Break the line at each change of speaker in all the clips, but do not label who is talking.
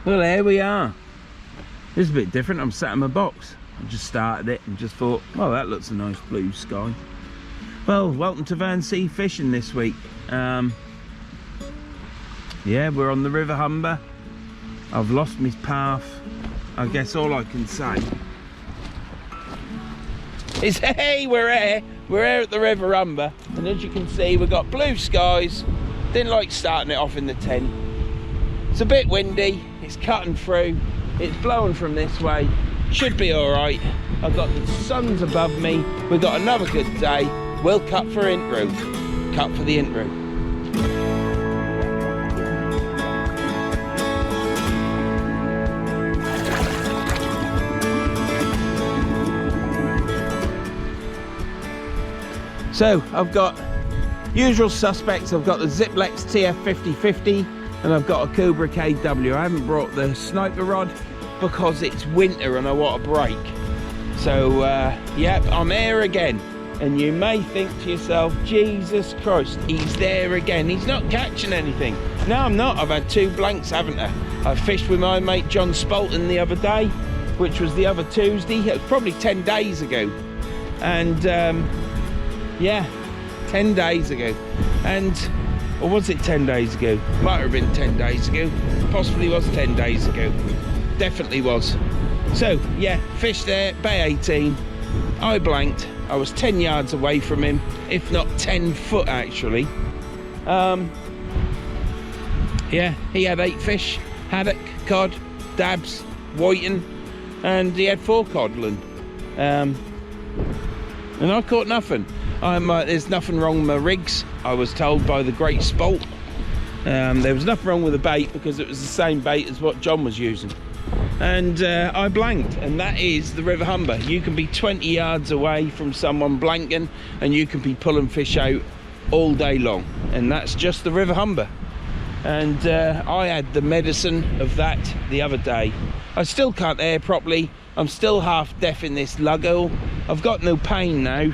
Well, there we are. This is a bit different. I'm sat in my box. I just started it and just thought, well, that looks a nice blue sky. Well, welcome to Verns Sea Fishing this week. Yeah, we're on the River Humber. I've lost my path. I guess all I can say is, hey, we're here. We're here at the River Humber, and as you can see, we've got blue skies. Didn't like starting it off in the tent. It's a bit windy. It's cutting through. It's blowing from this way. Should be all right. I've got the suns above me. We've got another good day. We'll cut for intro. Cut for the intro. So I've got usual suspects. I've got the Ziplex TF5050 and I've got a Cobra KW. I haven't brought the sniper rod because it's winter and I want a break. So yep, I'm here again. And you may think to yourself, Jesus Christ, he's there again. He's not catching anything. No, I'm not. I've had 2 blanks, haven't I? I fished with my mate John Spalton the other day, which was the other Tuesday. It was probably 10 days ago. And yeah, 10 days ago. And, or was it 10 days ago? Might have been 10 days ago. Possibly was 10 days ago. Definitely was. So, yeah, fish there, Bay 18. I blanked. I was 10 yards away from him, if not 10 foot actually. Yeah, he had 8 fish. Haddock, cod, dabs, whiting, and he had 4 codling. And I caught nothing. There's nothing wrong with my rigs, I was told by the great Spalt. There was nothing wrong with the bait because it was the same bait as what John was using. And I blanked, and that is the River Humber. You can be 20 yards away from someone blanking and you can be pulling fish out all day long, and that's just the River Humber. And I had the medicine of that the other day. I still can't air properly. I'm still half deaf in this lug-hole. I've got no pain now.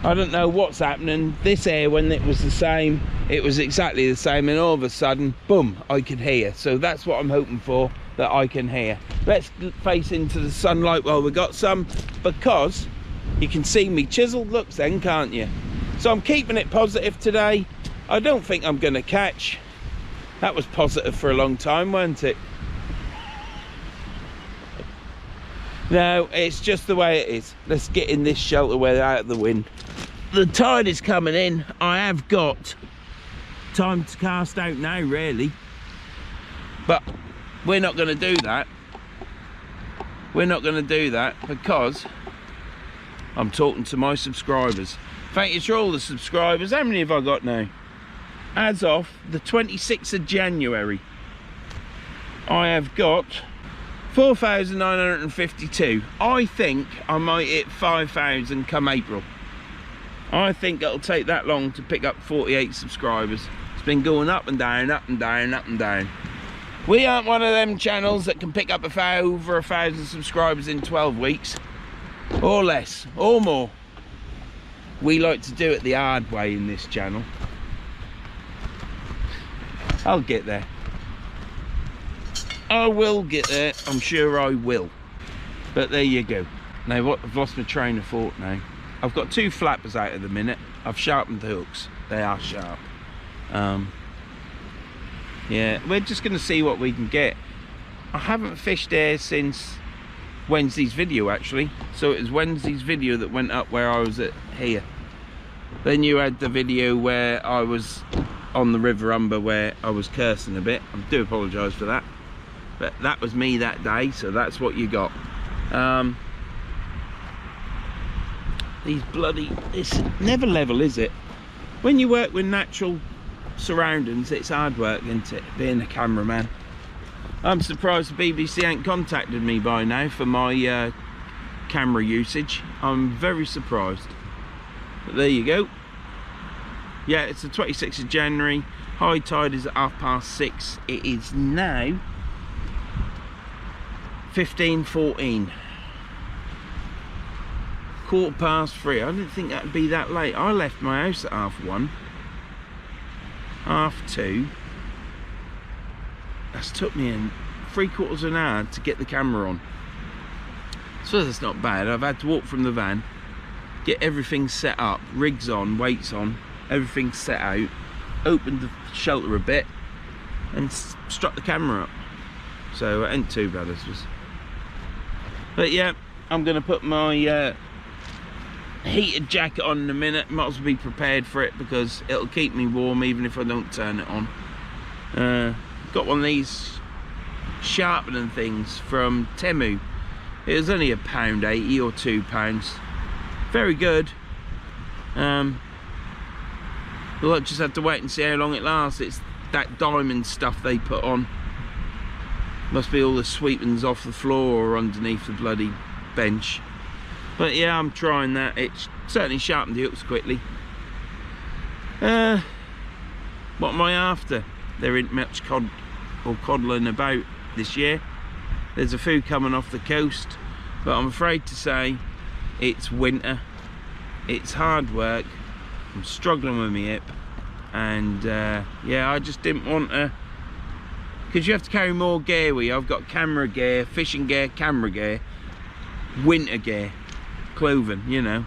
I don't know what's happening. This air, when it was the same, it was exactly the same, and all of a sudden, boom, I could hear. So that's what I'm hoping for, that I can hear. Let's face into the sunlight while we got some, because you can see me chiseled looks then, can't you? So I'm keeping it positive today. I don't think I'm gonna catch. That was positive for a long time, weren't it? No, it's just the way it is. Let's get in this shelter where they're out of the wind. The tide is coming in. I have got time to cast out now, really. But we're not going to do that. We're not going to do that because I'm talking to my subscribers. Thank you to all the subscribers. How many have I got now? As of the 26th of January, I have got 4,952. I think I might hit 5,000 come April. I think it'll take that long to pick up 48 subscribers. It's been going up and down, up and down, up and down. We aren't one of them channels that can pick up over 1,000 subscribers in 12 weeks. Or less, or more. We like to do it the hard way in this channel. I'll get there. I will get there, I'm sure I will. But there you go. Now what, I've lost my train of thought now. I've got 2 flappers out at the minute. I've sharpened the hooks. They are sharp. Yeah, we're just gonna see what we can get. I haven't fished there since Wednesday's video actually. So it was Wednesday's video that went up where I was at here. Then you had the video where I was on the River Humber where I was cursing a bit. I do apologise for that. But that was me that day, so that's what you got. These bloody, it's never level, is it? When you work with natural surroundings, it's hard work, isn't it, being a cameraman? I'm surprised the BBC ain't contacted me by now for my camera usage. I'm very surprised. But there you go. Yeah, it's the 26th of January. High tide is at 6:30. It is now 15:14. 3:15. I didn't think that'd be that late. I left my house at 1:30. 1:30. That's took me in 3/4 of an hour to get the camera on. So that's not bad. I've had to walk from the van, get everything set up, rigs on, weights on, everything set out, opened the shelter a bit and struck the camera up. So it ain't too bad, this was. But yeah, I'm going to put my heated jacket on in a minute. Might as well be prepared for it because it'll keep me warm even if I don't turn it on. Got one of these sharpening things from Temu. It was only £1.80 or £2. Very good. We'll just have to wait and see how long it lasts. It's that diamond stuff they put on. Must be all the sweepings off the floor or underneath the bloody bench. But yeah, I'm trying that. It's certainly sharpened the hooks quickly. What am I after? There ain't much cod or codling about this year. There's a few coming off the coast, but I'm afraid to say it's winter. It's hard work. I'm struggling with my hip, and yeah, I just didn't want to, because you have to carry more gear with you. I've got camera gear, fishing gear, camera gear, winter gear, clothing, you know.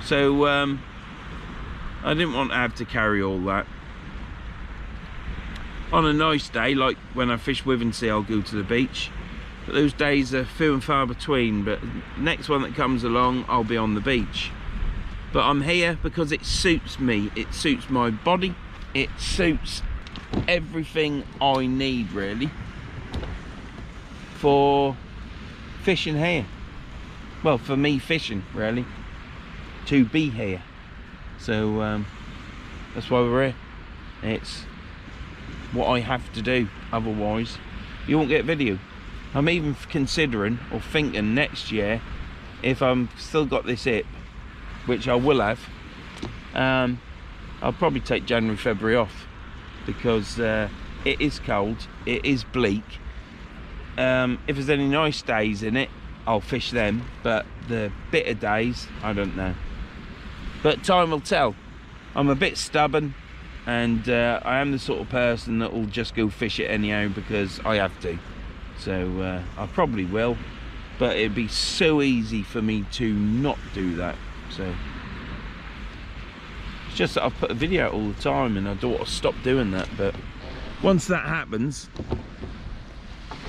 So I didn't want to have to carry all that. On a nice day, like when I fish with and see, I'll go to the beach. But those days are few and far between. But next one that comes along, I'll be on the beach. But I'm here because it suits me. It suits my body. It suits everything I need, really, for fishing here. Well, for me fishing, really, to be here. So that's why we're here. It's what I have to do, otherwise you won't get video. I'm even considering or thinking next year, if I'm still got this hip, which I will have, I'll probably take January, February off, because it is cold, it is bleak. If there's any nice days in it, I'll fish them, but the bitter days, I don't know. But time will tell. I'm a bit stubborn, and I am the sort of person that will just go fish it anyhow because I have to. So I probably will, but it'd be so easy for me to not do that. So it's just that I've put a video out all the time and I don't want to stop doing that. But once that happens,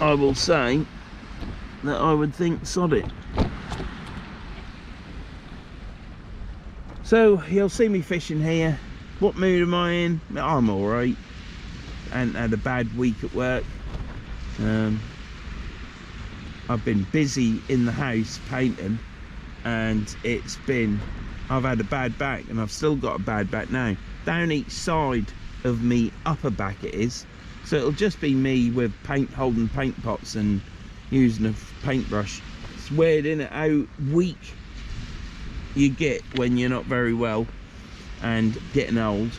I will say that I would think sod it. So you'll see me fishing here. What mood am I in? I'm alright. I hadn't had a bad week at work. I've been busy in the house painting, and I've had a bad back, and I've still got a bad back now. Down each side of me upper back it is. So it'll just be me with holding paint pots and using a paintbrush. It's weird, isn't it, how weak you get when you're not very well and getting old,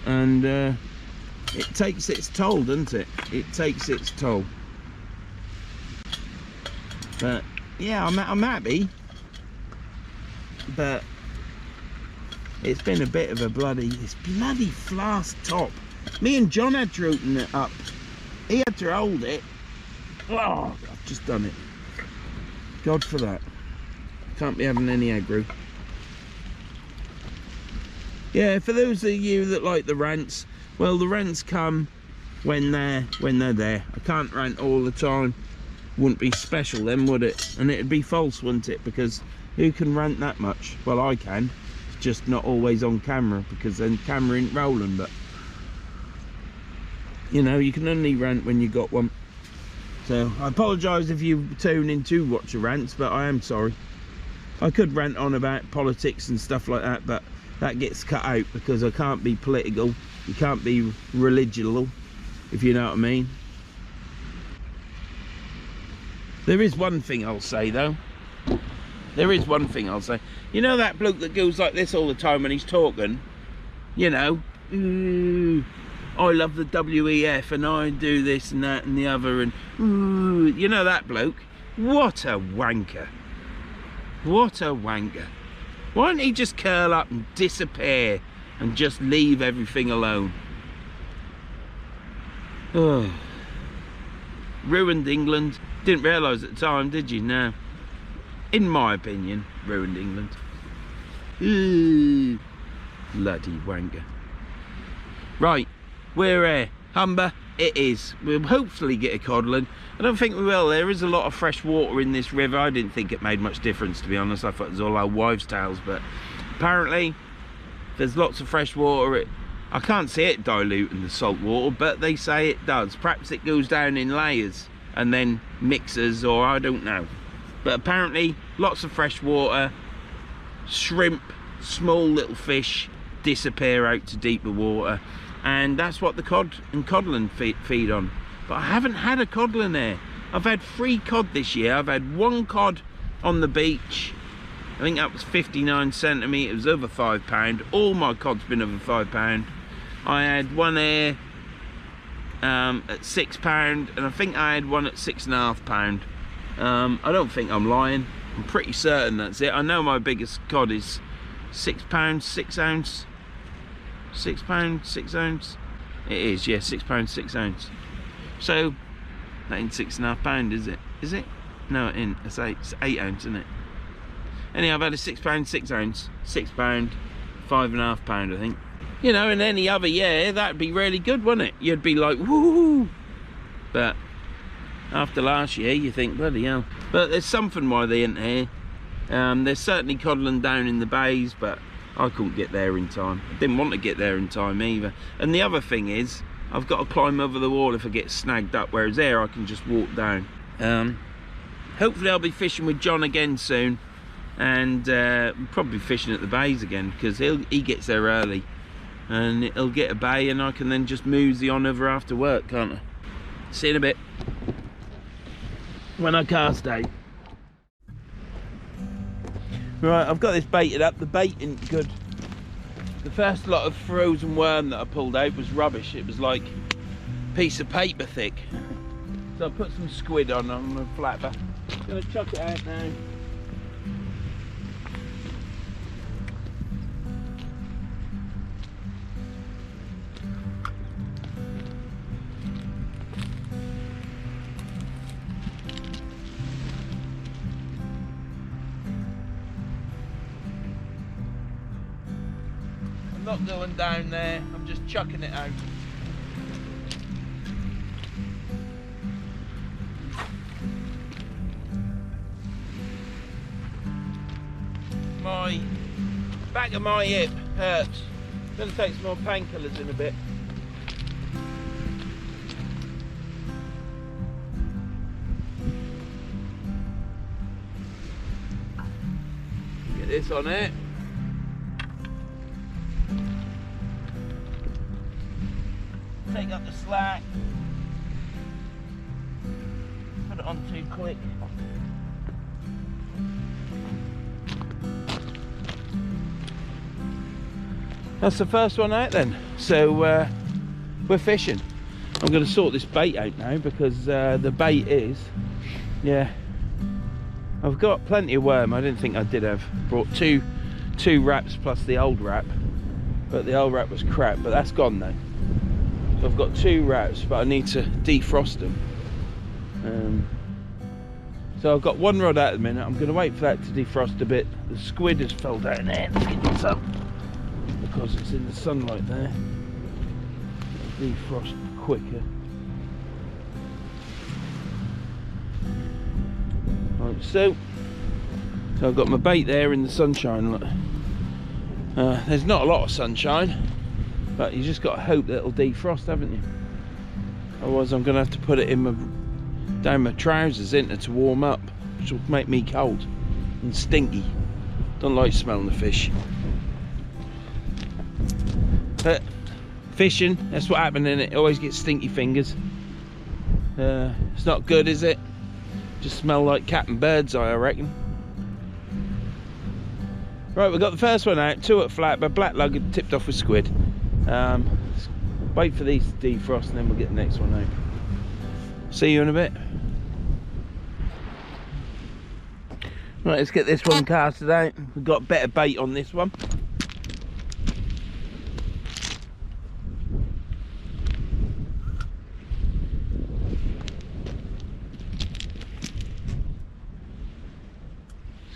and it takes its toll, doesn't it? It takes its toll. But yeah, I'm happy, but it's been a bit of a this bloody flask top. Me and John had to open it up. He had to hold it. Oh, I've just done it. God for that. Can't be having any aggro. Yeah, for those of you that like the rants, well, the rants come when they're there. I can't rant all the time. Wouldn't be special then, would it? And it'd be false, wouldn't it? Because who can rant that much? Well, I can. It's just not always on camera, because then camera ain't rolling. But you know, you can only rant when you got one. So I apologise if you tune in to watch the rants, but I am sorry. I could rant on about politics and stuff like that, but that gets cut out because I can't be political. You can't be religious, if you know what I mean. There is one thing I'll say though. There is one thing I'll say. You know that bloke that goes like this all the time when he's talking? You know, I love the WEF and I do this and that and the other, and you know that bloke? What a wanker. What a wanker. Why don't he just curl up and disappear and just leave everything alone? Oh. ruined England. Didn't realise at the time, did you? No. In my opinion, ruined England. Ooh, bloody wanker. Right, we're here. Humber, it is. We'll hopefully get a codling. I don't think we will. There is a lot of fresh water in this river. I didn't think it made much difference, to be honest. I thought it was all our wives' tales, but apparently there's lots of fresh water. I can't see it diluting the salt water, but they say it does. Perhaps it goes down in layers and then mixes, or I don't know. But apparently lots of fresh water, shrimp, small little fish disappear out to deeper water, and that's what the cod and codling feed on. But I haven't had a codling there. I've had 3 cod this year. I've had 1 cod on the beach. I think that was 59 centimetres, over £5. All my cod's been over £5. I had one there at £6, and I think I had one at £6.5. I don't think I'm lying. I'm pretty certain that's it. I know my biggest cod is £6, 6 ounce. £6, 6 ounce. It is, yeah, £6, 6 ounce. So that ain't £6.5, is it? Is it? No, it ain't. It's 8 ounce, isn't it? Anyhow, I've had a £6, 6 ounce, £6, £5.5, I think. You know, in any other year, that'd be really good, wouldn't it? You'd be like, woo! But after last year, you think, bloody hell. But there's something why they ain't here. There's certainly codling down in the bays, but I couldn't get there in time. I didn't want to get there in time either. And the other thing is, I've got to climb over the wall if I get snagged up, whereas there I can just walk down. Hopefully I'll be fishing with John again soon, and probably fishing at the bays again, because he gets there early. And he'll get a bay, and I can then just mosey on over after work, can't I? See you in a bit when I cast out. Right, I've got this baited up. The bait isn't good. The first lot of frozen worm that I pulled out was rubbish. It was like a piece of paper thick. So I put some squid on a flapper. I'm gonna chuck it out now. Not going down there, I'm just chucking it out. My back of my hip hurts. I'm going to take some more painkillers in a bit. Get this on it. Take up the slack, put it on too quick. That's the first one out then. So we're fishing. I'm going to sort this bait out now, because the bait is, yeah, I've got plenty of worm. I didn't think I did have. Brought two wraps plus the old wrap, but the old wrap was crap, but that's gone now. I've got 2 wraps, but I need to defrost them. So I've got 1 rod out at the minute. I'm going to wait for that to defrost a bit. The squid has fell down there. Let's get this up, because it's in the sunlight there. It'll defrost quicker. Like so. So I've got my bait there in the sunshine. Look. There's not a lot of sunshine, but you just got to hope that it'll defrost, haven't you? Otherwise I'm going to have to put it in down my trousers to warm up, which will make me cold and stinky. Don't like smelling the fish. But fishing, that's what happened in it. Always get stinky fingers. It's not good, is it? Just smell like Captain Birdseye, I reckon. Right, we've got the first one out, 2 at flat, but black lug had tipped off with squid. Wait for these to defrost and then we'll get the next one out. See you in a bit. Right, let's get this one casted out. We've got better bait on this one.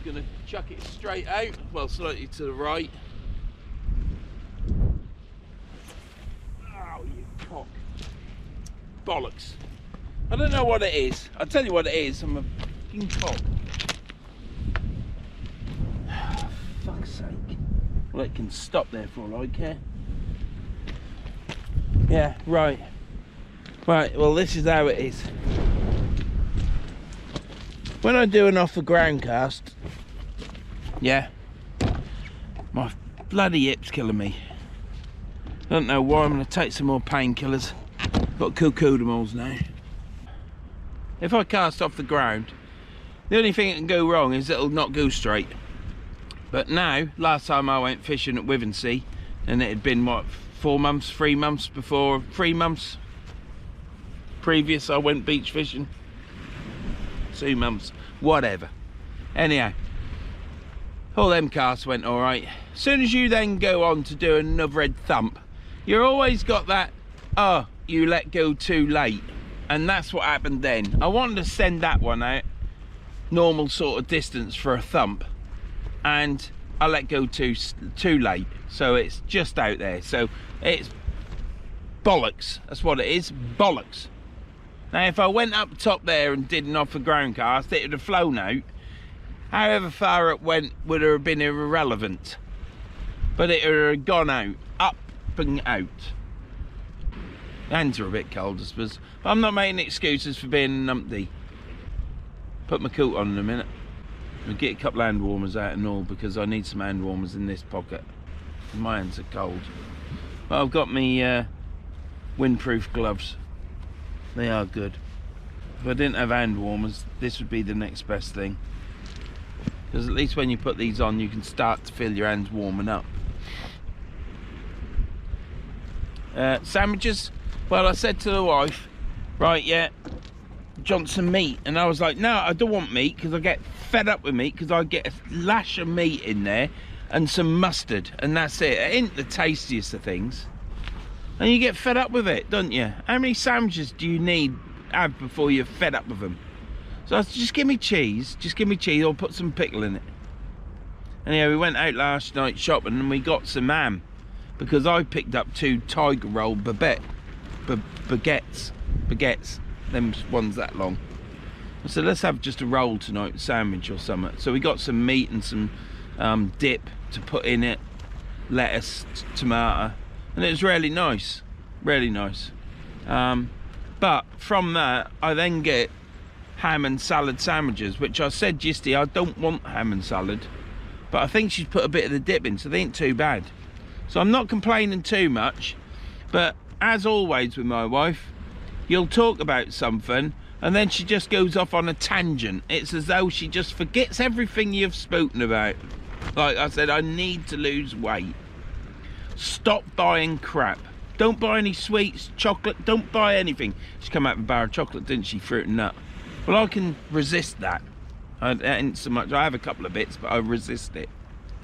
going to chuck it straight out, well, slightly to the right. Oh, you cock. Bollocks. I don't know what it is. I'll tell you what it is. I'm a fucking cock. Fuck's sake. Well, it can stop there for all I care. Yeah, right. Right, well, this is how it is. When I do an off the ground cast, yeah, my bloody hip's killing me. I don't know why. I'm going to take some more painkillers. Got cocodamals now. If I cast off the ground, the only thing that can go wrong is it'll not go straight. But now, last time I went fishing at Wivensea, and it had been what, 4 months, 3 months before, 3 months previous I went beach fishing. 2 months, whatever. Anyhow, all them casts went all right. As soon as you then go on to do another red thump, you're always got that, oh, you let go too late. And that's what happened then. I wanted to send that one out normal sort of distance for a thump, and I let go too late, so it's just out there. So it's bollocks. That's what it is, bollocks. Now if I went up top there and did an off the ground cast, it would have flown out. However far it went would have been irrelevant, but it would have gone out, up and out. Hands are a bit cold, I suppose, but I'm not making excuses for being a numpty. Put my coat on in a minute. I'll get a couple of hand warmers out and all, because I need some hand warmers in this pocket. My hands are cold. But I've got me windproof gloves. They are good. If I didn't have hand warmers, this would be the next best thing. Because at least when you put these on, you can start to feel your hands warming up. Sandwiches. Well, I said to the wife, right, yeah, Johnson meat, and I was like, no, I don't want meat, because I get fed up with meat, because I get a lash of meat in there and some mustard, and that's it. It ain't the tastiest of things, and you get fed up with it, don't you? How many sandwiches do you have before you're fed up with them? So I said, just give me cheese, or put some pickle in it. And yeah, we went out last night shopping and we got some ham, because I picked up 2 tiger roll baguettes, them ones that long. I said, let's have just a roll tonight, sandwich or something. So we got some meat and some dip to put in it, lettuce, tomato, and it was really nice, really nice. But from that, I then get ham and salad sandwiches, which I said yesterday, I don't want ham and salad, but I think she's put a bit of the dip in, so they ain't too bad. So I'm not complaining too much, but as always with my wife, you'll talk about something and then she just goes off on a tangent. It's as though she just forgets everything you've spoken about. Like I said, I need to lose weight. Stop buying crap. Don't buy any sweets, chocolate, don't buy anything. She come out with a bar of chocolate, didn't she? Fruit and nut. Well, I can resist that. I ain't so much, I have a couple of bits, but I resist it.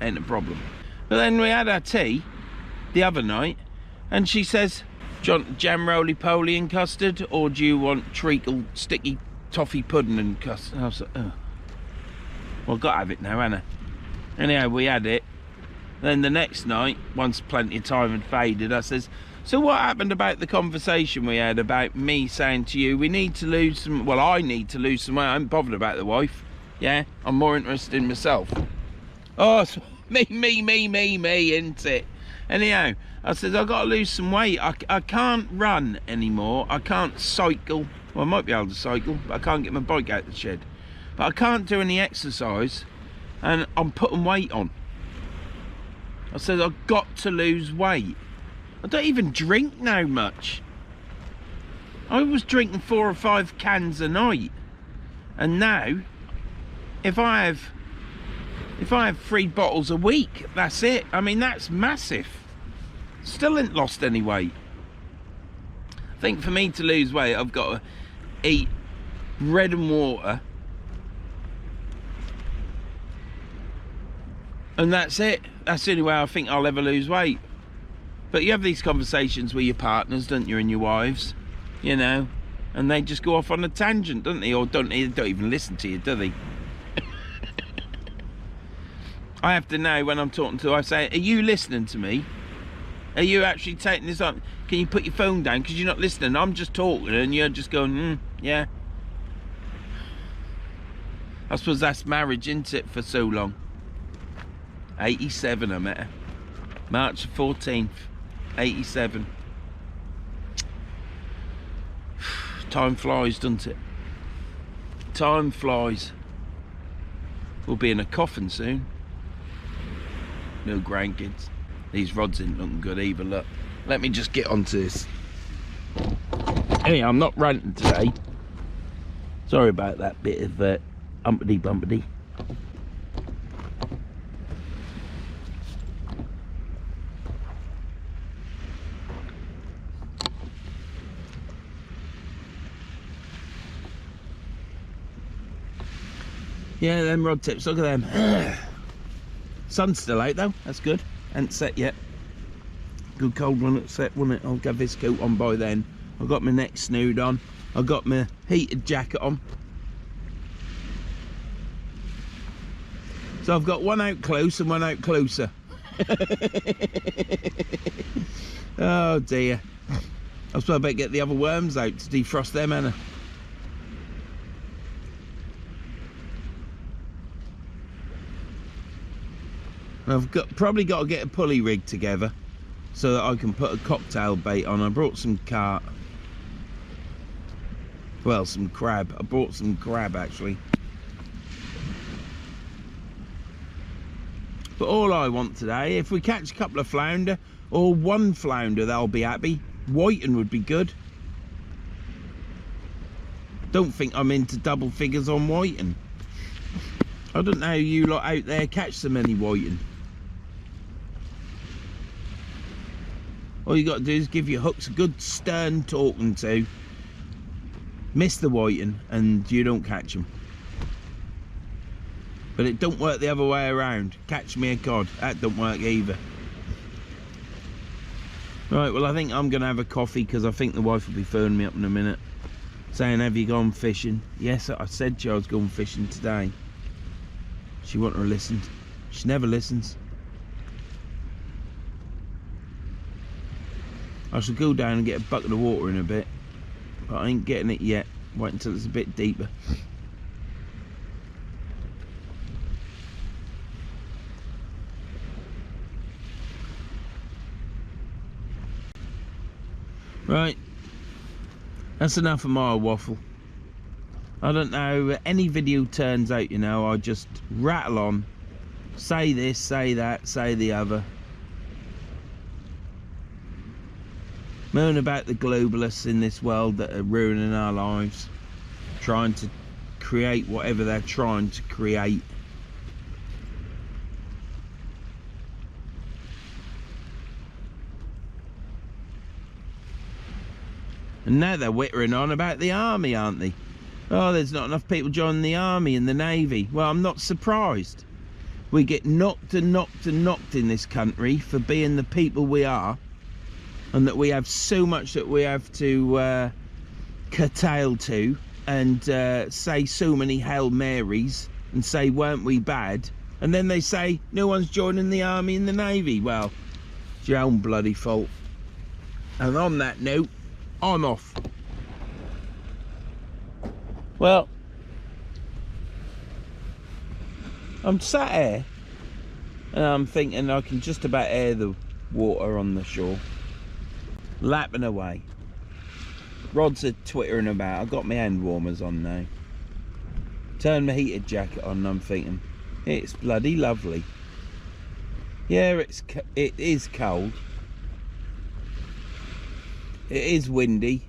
Ain't a problem. But then we had our tea the other night, and she says, do you want jam roly-poly and custard, or do you want treacle sticky toffee pudding and custard? I was like, oh. Well, I've got to have it now, haven't I? Anyhow, we had it. Then the next night, once plenty of time had faded, I says, so what happened about the conversation we had about me saying to you, we need to lose some, well, I need to lose some weight. I ain't bothered about the wife. Yeah, I'm more interested in myself. Oh, so me, ain't it? Anyhow, I said, I've got to lose some weight. I can't run anymore. I can't cycle. Well, I might be able to cycle, but I can't get my bike out the shed. But I can't do any exercise, and I'm putting weight on. I said, I've got to lose weight. I don't even drink now much. I was drinking 4 or 5 cans a night. And now, if I have 3 bottles a week, that's it. I mean, that's massive. Still ain't lost any weight. I think for me to lose weight, I've got to eat bread and water. And that's it. That's the only way I think I'll ever lose weight. But you have these conversations with your partners, don't you, and your wives, you know, and they just go off on a tangent, don't they? Or don't even listen to you, do they? I have to know when I'm talking to, I say, are you listening to me? Are you actually taking this up? Can you put your phone down because you're not listening? I'm just talking and you're just going, yeah. I suppose that's marriage, isn't it, for so long? 87 I met her. March 14th, 87. Time flies, doesn't it? Time flies. We'll be in a coffin soon. No grandkids. These rods ain't looking good either, look. Let me just get onto this. Anyway, I'm not ranting today. Sorry about that bit of umpity bumpity. Yeah, them rod tips, look at them. Sun's still out though, that's good. Ain't set yet. Good cold one at set, wouldn't it? I'll get this coat on by then. I've got my neck snood on. I've got my heated jacket on. So I've got one out close and one out closer. Oh dear. I suppose I better get the other worms out to defrost them, Anna. I've probably got to get a pulley rig together so that I can put a cocktail bait on. I brought some carp. Well, some crab. I brought some crab actually. But all I want today, if we catch a couple of flounder or one flounder, they'll be happy. Whiting would be good. Don't think I'm into double figures on whiting. I don't know how you lot out there catch so many whiting. All you got to do is give your hooks a good stern talking to. Miss the whiting and you don't catch them. But it don't work the other way around. Catch me a cod. That don't work either. Right, well I think I'm going to have a coffee because I think the wife will be phoning me up in a minute. Saying, have you gone fishing? Yes, I said to her I was going fishing today. She wouldn't have listened. She never listens. I shall go down and get a bucket of water in a bit. But I ain't getting it yet. Wait until it's a bit deeper. Right. That's enough of my waffle. I don't know, any video turns out, you know, I just rattle on, say this, say that, say the other. Moan about the globalists in this world that are ruining our lives, trying to create whatever they're trying to create. And now they're whittering on about the army, aren't they? Oh, there's not enough people joining the army and the navy. Well, I'm not surprised. We get knocked and knocked and knocked in this country for being the people we are, and that we have so much that we have to curtail to, and say so many Hail Marys and say, weren't we bad? And then they say, no one's joining the army and the navy. Well, it's your own bloody fault. And on that note, I'm off. Well, I'm sat here and I'm thinking I can just about air the water on the shore, lapping away. Rods are twittering about. I've got my hand warmers on now. Turn my heated jacket on and I'm thinking, it's bloody lovely. Yeah, it is cold. It is windy.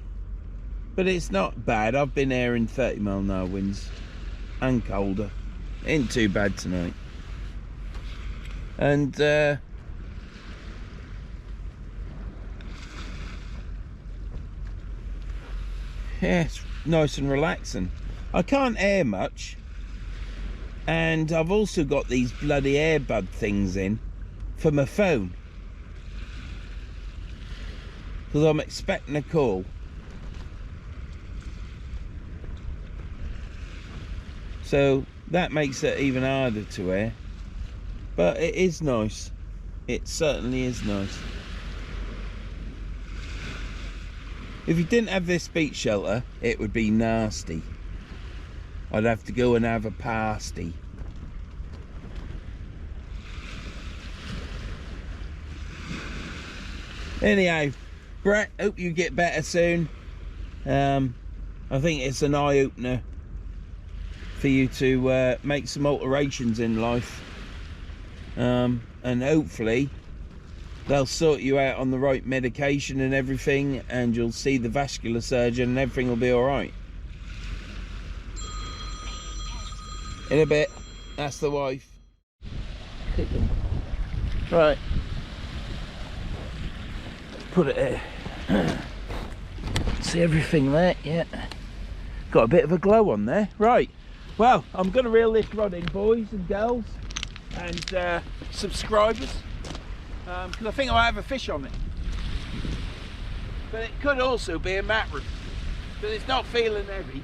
But it's not bad. I've been here in 30-mile-an-hour winds and colder. Ain't too bad tonight. And yeah, it's nice and relaxing. I can't air much, and I've also got these bloody earbud things in for my phone because I'm expecting a call. So that makes it even harder to air. but it is nice. It certainly is nice. If you didn't have this beach shelter, it would be nasty. I'd have to go and have a pasty. Anyhow, Brett, hope you get better soon. I think it's an eye-opener for you to make some alterations in life. And hopefully they'll sort you out on the right medication and everything, and you'll see the vascular surgeon and everything will be alright. In a bit. That's the wife. Right. Put it here. See everything there? Yeah. Got a bit of a glow on there. Right. Well, I'm going to reel this rod in, boys and girls and subscribers, because I think I'll have a fish on it. But it could also be a mackerel, but it's not feeling heavy.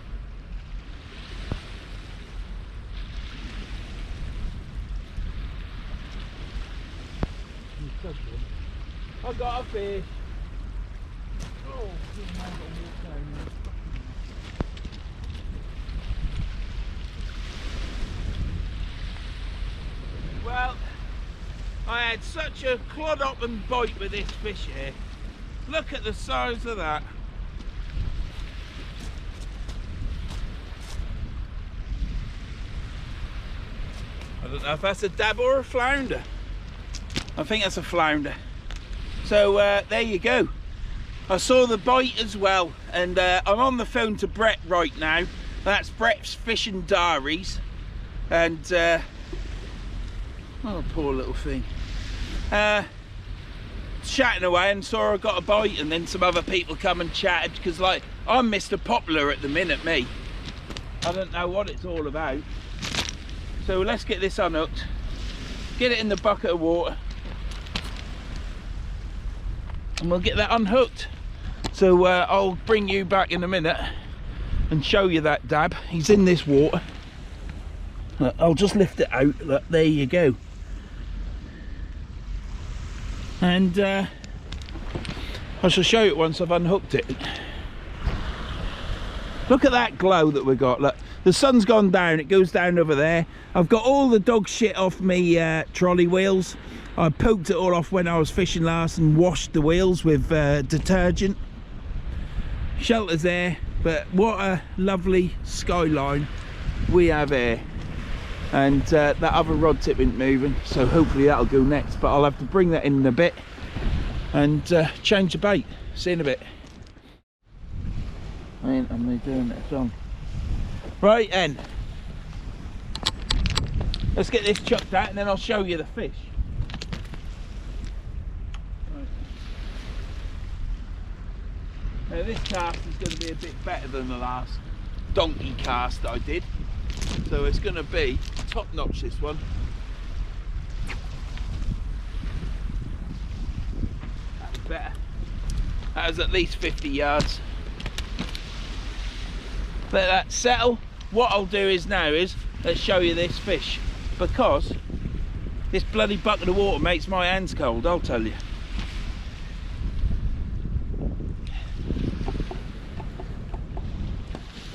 I got a fish. Oh, well, I had such a clod up and bite with this fish here. Look at the size of that. I don't know if that's a dab or a flounder. I think that's a flounder. So there you go. I saw the bite as well, and I'm on the phone to Brett right now. That's Brett's Fishing Diaries, and oh, poor little thing. Chatting away and saw I got a bite, and then some other people come and chatted, because like I'm Mr. Popular at the minute, me. I don't know what it's all about. So let's get this unhooked, get it in the bucket of water, and we'll get that unhooked. So I'll bring you back in a minute and show you that dab. He's in this water. Look, I'll just lift it out. Look, there you go. And I shall show you it once I've unhooked it. Look at that glow that we got. Look, the sun's gone down, it goes down over there. I've got all the dog shit off me trolley wheels. I poked it all off when I was fishing last and washed the wheels with detergent. Shelter's there, but what a lovely skyline we have here. And that other rod tip isn't moving, so hopefully that'll go next, but I'll have to bring that in a bit and change the bait. See you in a bit. I ain't on me doing it, on. Right then, let's get this chucked out and then I'll show you the fish. Now this cast is going to be a bit better than the last donkey cast that I did, so it's going to be top notch, this one. That's better. That was at least 50 yards. Let that settle. What I'll do is now is let's show you this fish, because this bloody bucket of water makes my hands cold, I'll tell you.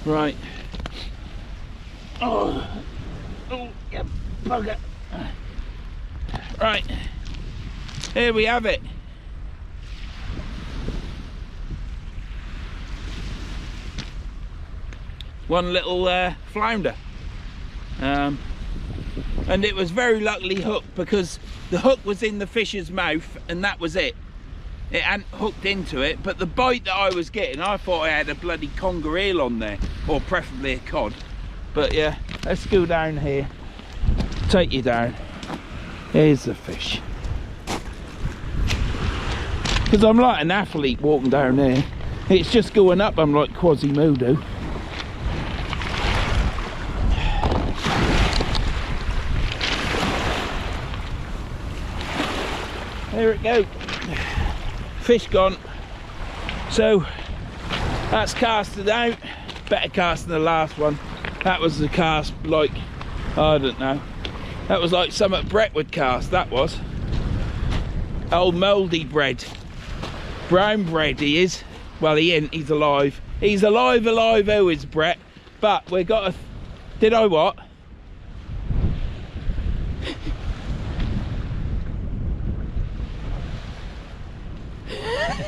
Right. Oh, yeah, bugger. Right. Here we have it. One little flounder. And it was very luckily hooked, because the hook was in the fish's mouth and that was it. It hadn't hooked into it, but the bite that I was getting, I thought I had a bloody conger eel on there, or preferably a cod. But yeah, let's go down here, take you down. Here's the fish. Because I'm like an athlete walking down there. It's just going up, I'm like Quasimodo. There it goes. Fish gone. So that's casted out. Better cast than the last one. That was the cast, like, I don't know, That was like something Brett would cast, that was. Old mouldy bread. Brown bread he is. Well, he ain't, he's alive. He's alive, who is Brett. But we got a... Did I what?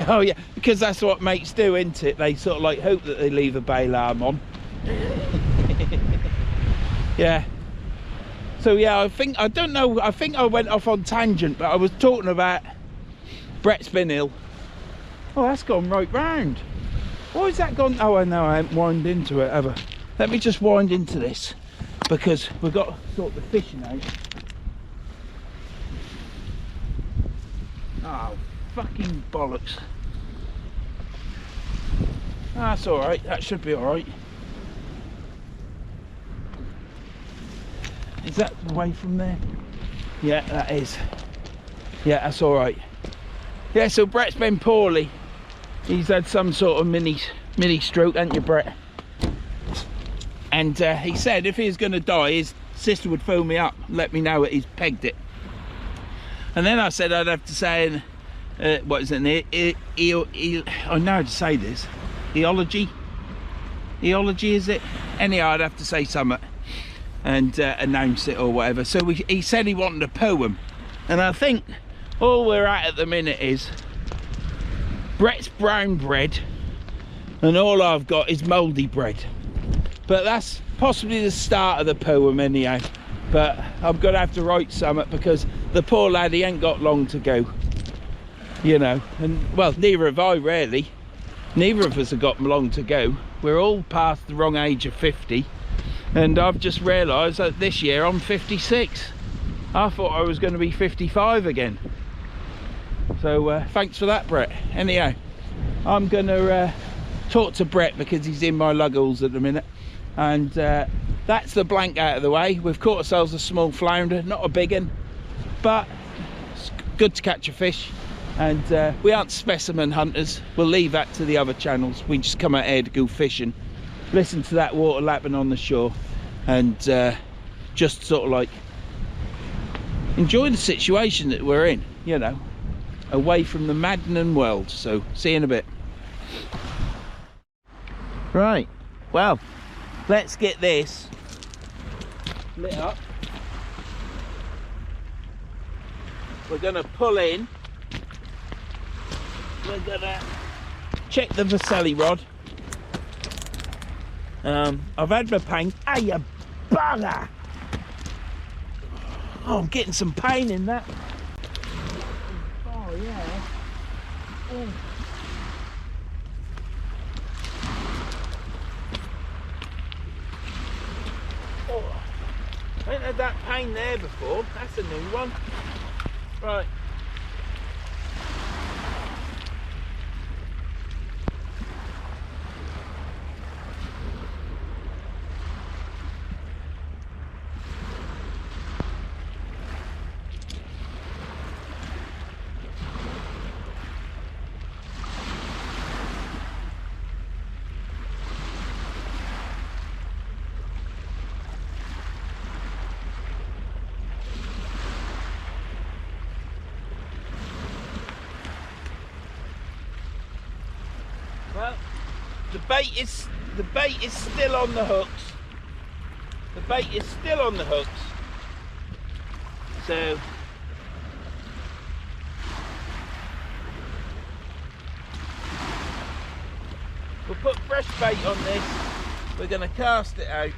Oh yeah, because that's what mates do, isn't it? They sort of like hope that they leave a bail arm on. Yeah. So yeah, I think I went off on tangent, but I was talking about Brett's been ill. Oh, that's gone right round. Why has that gone? Oh, I know, I haven't wind into it, have I? Let me just wind into this, because we've got to sort the fishing out. Oh, fucking bollocks. That's alright, that should be alright. Is that away from there? Yeah, that is. Yeah, that's alright. Yeah, so Brett's been poorly. He's had some sort of mini stroke, hasn't you, Brett? And he said if he was going to die, his sister would phone me up and let me know that he's pegged it. And then I said I'd have to say, what is it? I know how to say this. Eology is it? Anyhow, I'd have to say something and announce it or whatever. So he said he wanted a poem, and I think all we're at the minute is Brett's brown bread, and all I've got is mouldy bread. But that's possibly the start of the poem anyhow. But I'm gonna have to write something, because the poor lad, he ain't got long to go, you know. And well, neither have I really. Neither of us have got long to go. We're all past the wrong age of 50, and I've just realised that this year I'm 56. I thought I was going to be 55 again. So thanks for that, Brett. Anyhow, I'm going to talk to Brett, because he's in my luggles at the minute. And that's the blank out of the way. We've caught ourselves a small flounder, not a big one, but it's good to catch a fish. And we aren't specimen hunters. We'll leave that to the other channels. We just come out here to go fishing, listen to that water lapping on the shore, and just sort of like enjoy the situation that we're in, you know, away from the maddening world. So see you in a bit. Right, well, let's get this lit up. We're gonna pull in. We're gonna check the Vasselli rod. I've had my pain. Ah, you bugger! Oh, I'm getting some pain in that. Oh yeah. Oh. Oh. I ain't had that pain there before. That's a new one. Right. Well, the bait is still on the hooks. The bait is still on the hooks. So we'll put fresh bait on this. We're going to cast it out.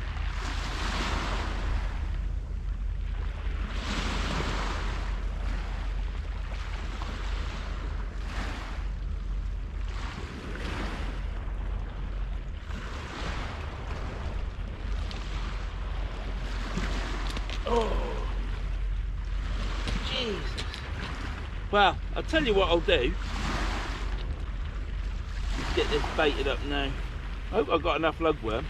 Oh, Jesus. Well, I'll tell you what I'll do. Let's get this baited up now. I hope I've got enough lugworm.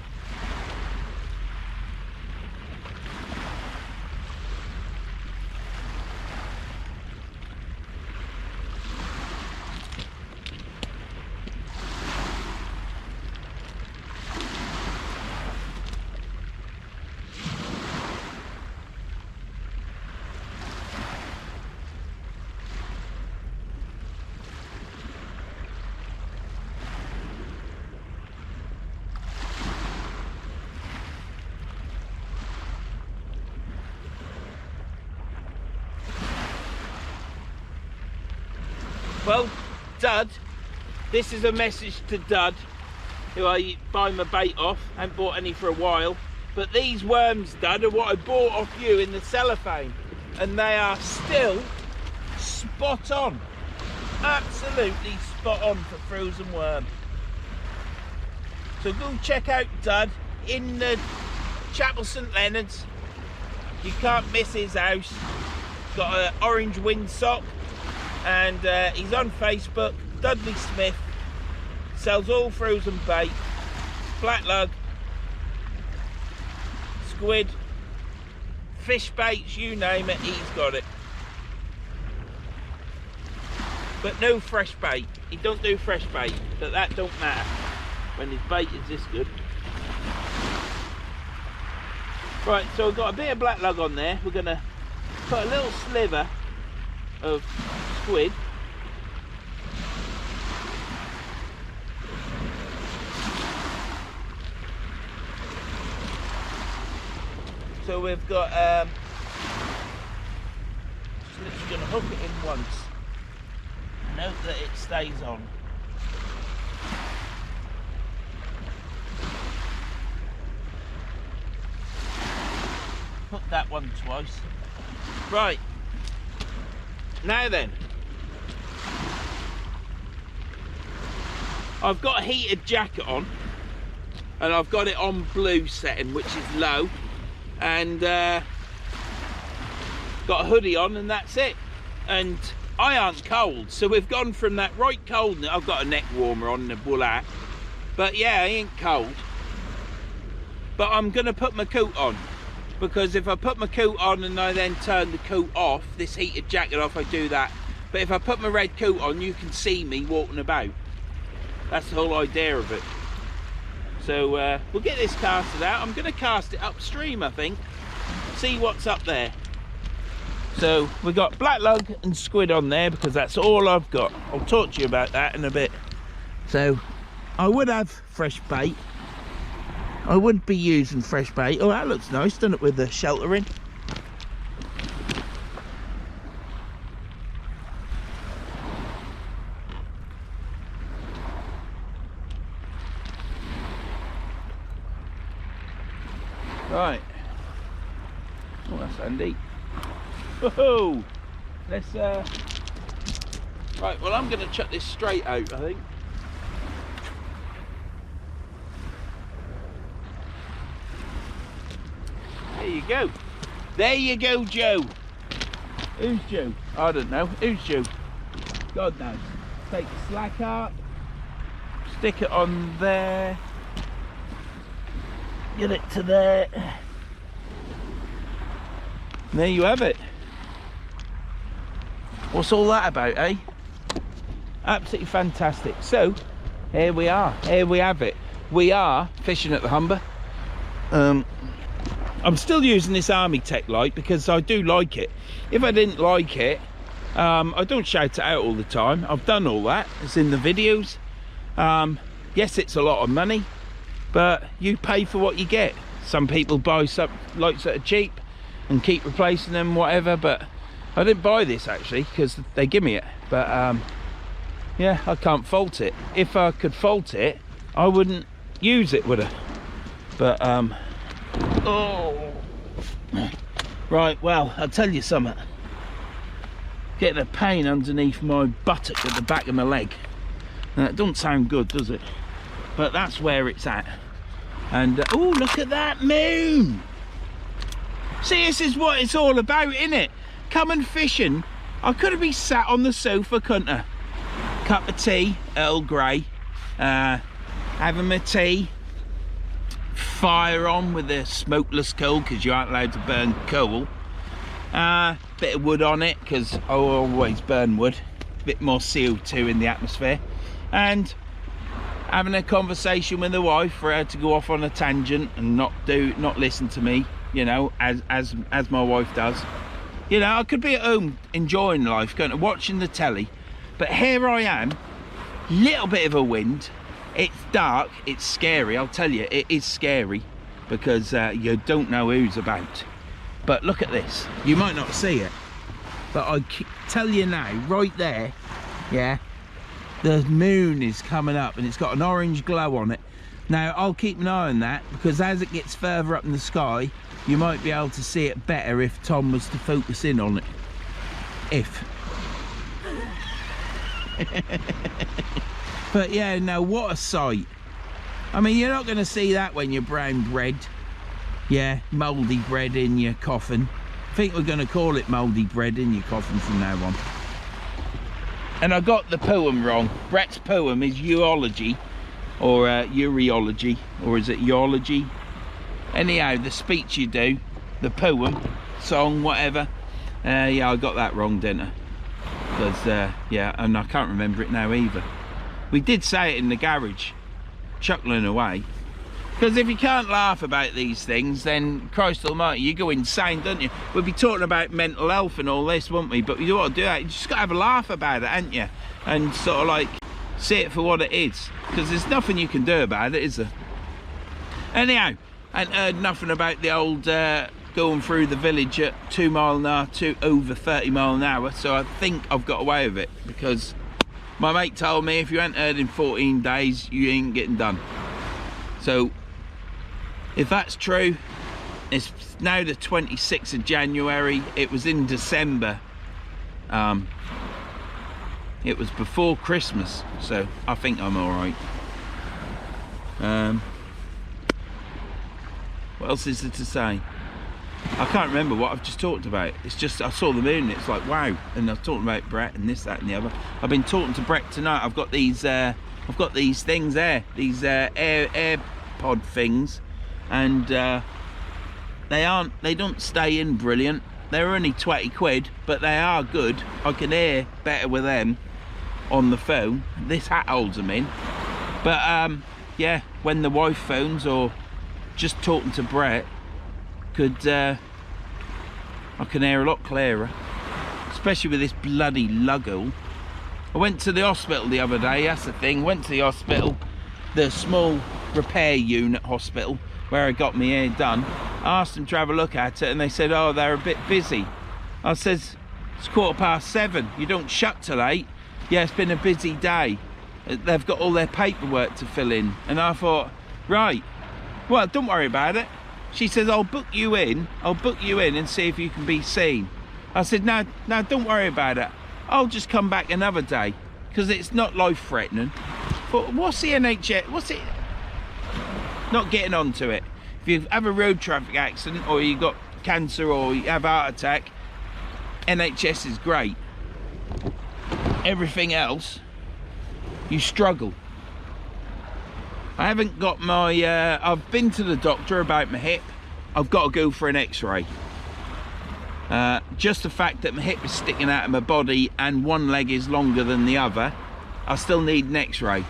Well, Dud, this is a message to Dud, who I buy my bait off. I haven't bought any for a while. But these worms, Dud, are what I bought off you in the cellophane. And they are still spot on. Absolutely spot on for frozen worm. So go check out Dud in the Chapel St Leonard's. You can't miss his house. Got an orange windsock, and he's on Facebook. Dudley Smith sells all frozen bait, black lug, squid, fish baits, you name it, he's got it. But no fresh bait. He don't do fresh bait, but that don't matter when his bait is this good. Right, so I've got a bit of black lug on there. We're gonna put a little sliver of squid. So we've got, just literally gonna hook it in once. Note that it stays on. Hook that one twice. Right, now then, I've got a heated jacket on, and I've got it on blue setting, which is low, and got a hoodie on, and that's it. And I aren't cold, so we've gone from that right cold. I've got a neck warmer on, and a wool hat, but yeah, I ain't cold. But I'm gonna put my coat on, because if I put my coat on and I then turn the coat off, this heated jacket off, I do that. But if I put my red coat on, you can see me walking about. That's the whole idea of it. So we'll get this casted out. I'm going to cast it upstream, I think. See what's up there. So we've got black lug and squid on there, because that's all I've got. I'll talk to you about that in a bit. So I would have fresh bait. I would be using fresh bait. Oh, that looks nice, doesn't it, with the sheltering? Right. Oh, that's handy. Whoa! Let's right, well, I'm gonna chuck this straight out, I think. There you go. There you go, Joe. Who's Joe? I don't know. Who's Joe? God knows. Take the slack up. Stick it on there. Get it to there. And there you have it. What's all that about, eh? Absolutely fantastic. So, here we are. Here we have it. We are fishing at the Humber. I'm still using this Army Tech light because I do like it. If I didn't like it, I don't shout it out all the time. I've done all that. It's in the videos. Yes, it's a lot of money, but you pay for what you get. Some people buy some lights that are cheap and keep replacing them, whatever, but I didn't buy this actually because they give me it. But yeah, I can't fault it. If I could fault it, I wouldn't use it, would I? But oh, right, well, I'll tell you something. Getting a pain underneath my buttock at the back of my leg. Now, it doesn't sound good, does it? But that's where it's at. And oh, look at that moon. See, this is what it's all about, innit? Coming fishing. I could have been sat on the sofa, couldn't I? Cup of tea, Earl Grey, having my tea, fire on with a smokeless coal because you aren't allowed to burn coal, bit of wood on it because I always burn wood, bit more CO2 in the atmosphere, and having a conversation with the wife for her to go off on a tangent and not listen to me, you know, as my wife does. You know, I could be at home enjoying life, going to watching the telly, but here I am, little bit of a wind. It's dark, it's scary, I'll tell you, it is scary because you don't know who's about. But look at this, you might not see it, but I tell you now, right there, yeah, the moon is coming up and it's got an orange glow on it. Now I'll keep an eye on that, because as it gets further up in the sky, you might be able to see it better if Tom was to focus in on it. If. But yeah, no, what a sight. I mean, you're not going to see that when you're brown bread. Yeah, mouldy bread in your coffin. I think we're going to call it mouldy bread in your coffin from now on. And I got the poem wrong. Brett's poem is eulogy, or uriology, or is it eology? Anyhow, the speech you do, the song, whatever. Yeah, I got that wrong, didn't I? Because, yeah, and I can't remember it now either. We did say it in the garage, chuckling away. Because if you can't laugh about these things, then Christ almighty, you go insane, don't you? We'll be talking about mental health and all this, won't we? But you don't want to do that. You just got to have a laugh about it, ain't you? And sort of like see it for what it is. Because there's nothing you can do about it, is there? Anyhow, I ain't heard nothing about the old going through the village at 2 mile an hour to over 30 mile an hour. So I think I've got away with it, because my mate told me if you ain't heard in 14 days, you ain't getting done. So if that's true, it's now the 26th of January. It was in December. It was before Christmas, so I think I'm all right. What else is there to say? I can't remember what I've just talked about. It's just I saw the moon and it's like wow, and I was talking about Brett and this, that and the other. I've been talking to Brett tonight. I've got these things there, these AirPod things, and they don't stay in brilliant. They're only 20 quid, but they are good. I can hear better with them on the phone. This hat holds them in. But yeah, when the wife phones or just talking to Brett, I can hear a lot clearer, especially with this bloody luggle. I went to the hospital the other day, that's the thing. Went to the hospital, the small repair unit hospital where I got my hair done. I asked them to have a look at it and they said, oh, they're a bit busy. I says, it's 7:15, you don't shut till 8. Yeah, it's been a busy day. They've got all their paperwork to fill in. And I thought, right, well, don't worry about it. She says, I'll book you in and see if you can be seen. I said, no, don't worry about it. I'll just come back another day, because it's not life-threatening. But what's the NHS, what's it, not getting onto it. If you have a road traffic accident, or you got cancer, or you have a heart attack, NHS is great. Everything else, you struggle. I haven't got my, I've been to the doctor about my hip. I've got to go for an x-ray. Just the fact that my hip is sticking out of my body and one leg is longer than the other, I still need an x-ray.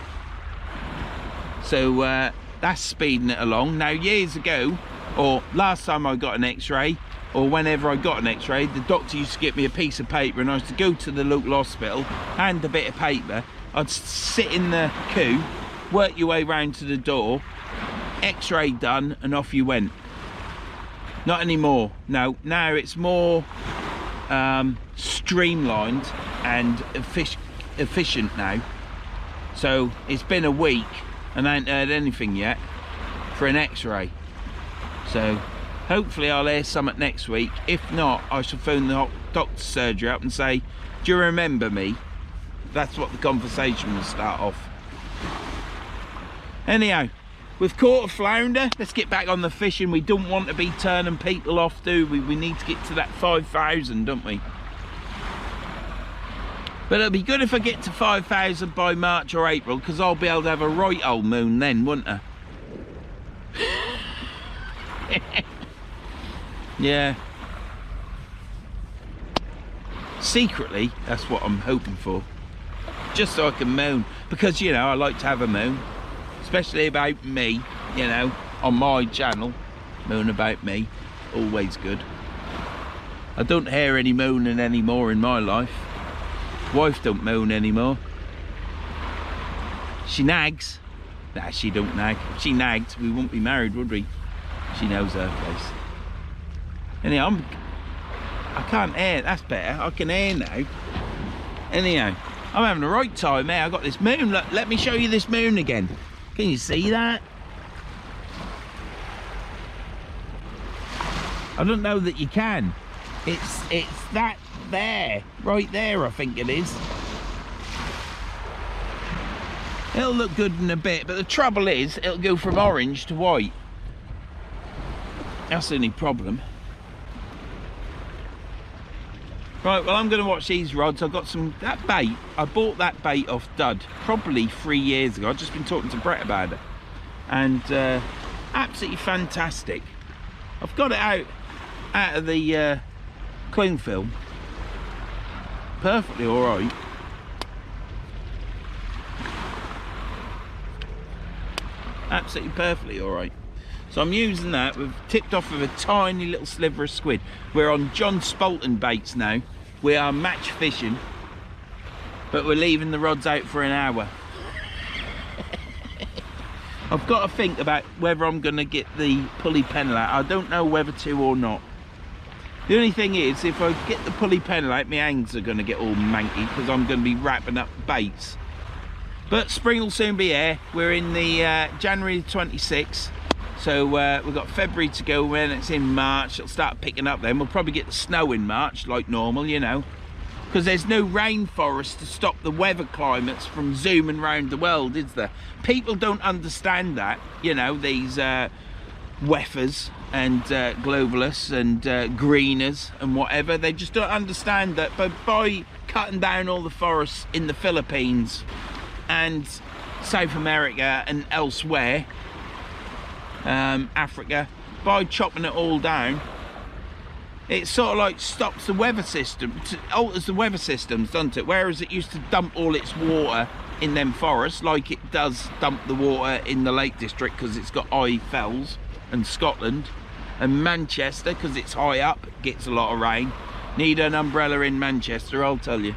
So that's speeding it along. Now years ago, or last time I got an x-ray, or whenever I got an x-ray, the doctor used to give me a piece of paper and I used to go to the local hospital, hand a bit of paper, I'd sit in the queue, work your way round to the door, x-ray done, and off you went. Not anymore. No, now it's more streamlined and efficient now. So it's been a week and I ain't heard anything yet for an x-ray. So hopefully I'll hear something next week. If not, I shall phone the doctor's surgery up and say, do you remember me? That's what the conversation will start off. Anyhow, we've caught a flounder. Let's get back on the fishing. We don't want to be turning people off, do we? We need to get to that 5,000, don't we? But it'll be good if I get to 5,000 by March or April, because I'll be able to have a right old moon then, won't I? Yeah. Secretly, that's what I'm hoping for. Just so I can moan. Because, you know, I like to have a moan. Especially about me, you know, on my channel. Moan about me, always good. I don't hear any moaning anymore in my life. Wife don't moan anymore. She nags. Nah, she don't nag. If she nagged, we wouldn't be married, would we? She knows her place. Anyhow, I can't hear. That's better. I can hear now. Anyhow, I'm having a right time here. I've got this moon. Look, let me show you this moon again. Can you see that? I don't know that you can. It's that there, right there, I think it is. It'll look good in a bit, but the trouble is, it'll go from orange to white. That's the only problem. Right, well, I'm going to watch these rods. I've got that bait. I bought that bait off Dud probably 3 years ago. I've just been talking to Brett about it. And absolutely fantastic. I've got it out of the cling film. Perfectly all right. Absolutely perfectly all right. So I'm using that. We've tipped off with a tiny little sliver of squid. We're on John Spalton baits now. We are match fishing, but we're leaving the rods out for an hour. I've got to think about whether I'm going to get the pulley pennel out. I don't know whether to or not. The only thing is, if I get the pulley pennel out, my hands are going to get all manky because I'm going to be wrapping up baits. But spring will soon be here. We're in the January 26th. So we've got February to go. When it's in March, it'll start picking up then. We'll probably get the snow in March, like normal, you know. Because there's no rainforest to stop the weather climates from zooming around the world, is there? People don't understand that, you know, these weffers and globalists and greeners and whatever. They just don't understand that by cutting down all the forests in the Philippines and South America and elsewhere, Africa, by chopping it all down, it sort of like stops the weather system, alters the weather systems, doesn't it? Whereas it used to dump all its water in them forests, like it does dump the water in the Lake District because it's got high fells, and Scotland and Manchester because it's high up, gets a lot of rain. Need an umbrella in Manchester, I'll tell you.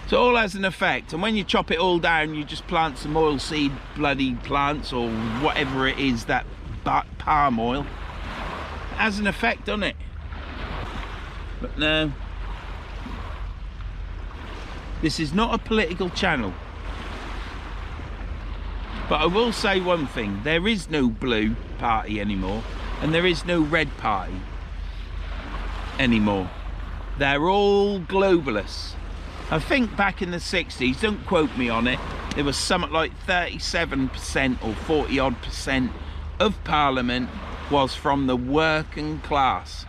So it all has an effect, and when you chop it all down, you just plant some oilseed bloody plants or whatever it is, that palm oil. It has an effect on it. But no, this is not a political channel. But I will say one thing, there is no blue party anymore, and there is no red party anymore. They're all globalists. I think back in the 60s, don't quote me on it, there was something like 37% or 40 odd percent of Parliament was from the working class.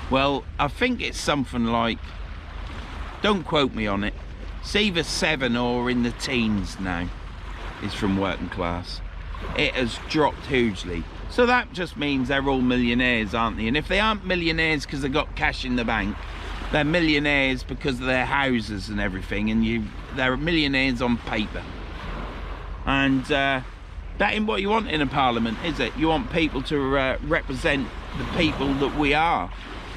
Well, I think it's something like, don't quote me on it, it's either 7 or in the teens now is from working class. It has dropped hugely. So that just means they're all millionaires, aren't they? And if they aren't millionaires because they've got cash in the bank, they're millionaires because of their houses and everything, and they're millionaires on paper. And that ain't what you want in a parliament, is it? You want people to represent the people that we are.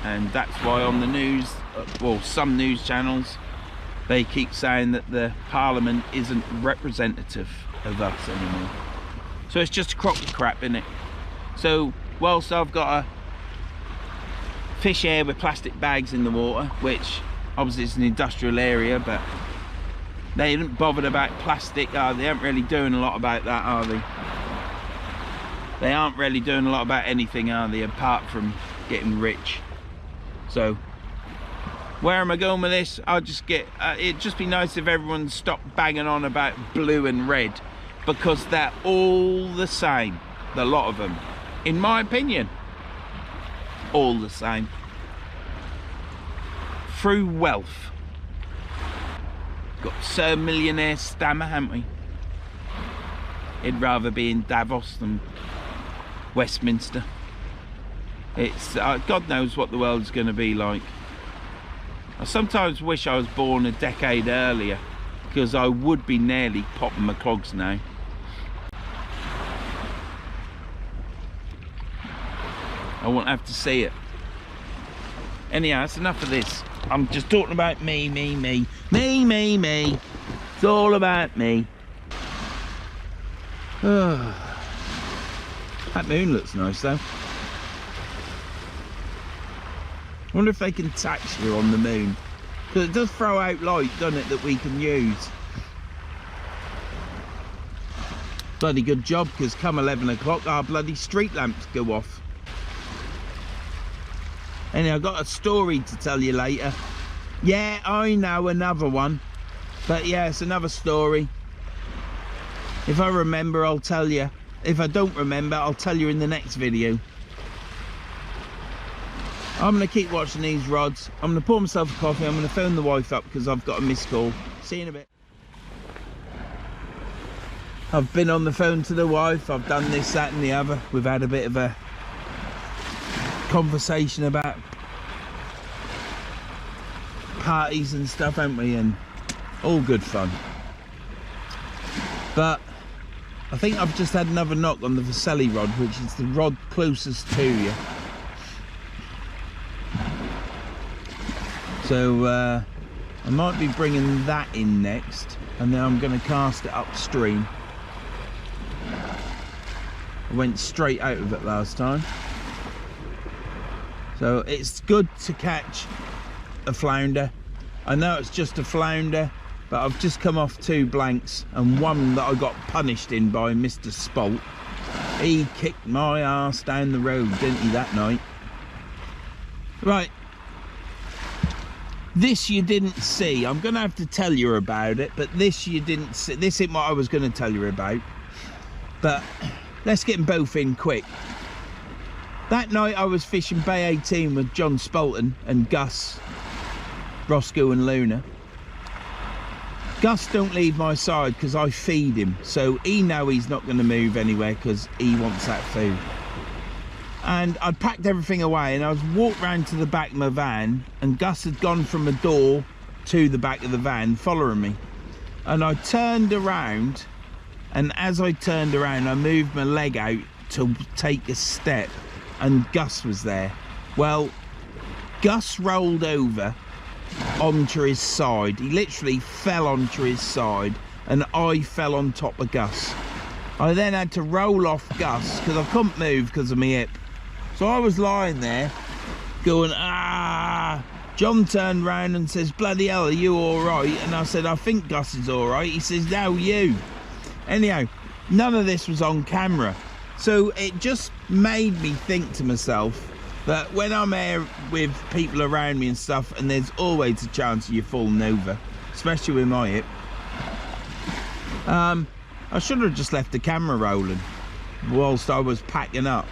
And that's why on the news, well, some news channels, they keep saying that the parliament isn't representative of us anymore. So it's just a crock of crap, isn't it? So whilst I've got a fish here with plastic bags in the water, which obviously it's an industrial area, but they didn't bother about plastic, are they? They aren't really doing a lot about that, are they? They aren't really doing a lot about anything, are they, apart from getting rich. So where am I going with this? I'll just get it'd just be nice if everyone stopped banging on about blue and red, because they're all the same, the lot of them, in my opinion. All the same. Through wealth. Got Sir Millionaire Stammer, haven't we? He'd rather be in Davos than Westminster. It's God knows what the world's going to be like. I sometimes wish I was born a decade earlier, because I would be nearly popping my clogs now. I won't have to see it. Anyhow, that's enough of this. I'm just talking about me. It's all about me. That moon looks nice though. I wonder if they can tax you on the moon. Because it does throw out light, doesn't it, that we can use. Bloody good job, because come 11 o'clock our bloody street lamps go off. Anyway, I've got a story to tell you later. Yeah, I know, another one. But yeah, it's another story. If I remember, I'll tell you. If I don't remember, I'll tell you in the next video. I'm going to keep watching these rods. I'm going to pour myself a coffee. I'm going to phone the wife up because I've got a missed call. See you in a bit. I've been on the phone to the wife. I've done this, that and the other. We've had a bit of a conversation about parties and stuff, haven't we? And all good fun. But I think I've just had another knock on the Vercelli rod, which is the rod closest to you. So I might be bringing that in next, and then I'm going to cast it upstream. I went straight out of it last time. So it's good to catch a flounder. I know it's just a flounder, but I've just come off 2 blanks and one that I got punished in by Mr. Spolt. He kicked my ass down the road, didn't he, that night? Right. This you didn't see. I'm going to have to tell you about it, but this you didn't see. This isn't what I was going to tell you about. But let's get them both in quick. That night I was fishing Bay 18 with John Spolton and Gus, Roscoe and Luna. Gus don't leave my side because I feed him, so he know he's not going to move anywhere because he wants that food. And I'd packed everything away and I was walked round to the back of my van, and Gus had gone from a door to the back of the van following me. And I turned around, and as I turned around I moved my leg out to take a step, and Gus was there. Well, Gus rolled over onto his side. He literally fell onto his side and I fell on top of Gus. I then had to roll off Gus because I couldn't move because of my hip. So I was lying there going, ah. John turned round and says, bloody hell, are you alright? And I said, I think Gus is alright. He says, no, you. Anyhow, none of this was on camera. So it just made me think to myself that when I'm here with people around me and stuff, and there's always a chance of you falling over, especially with my hip, I should have just left the camera rolling whilst I was packing up,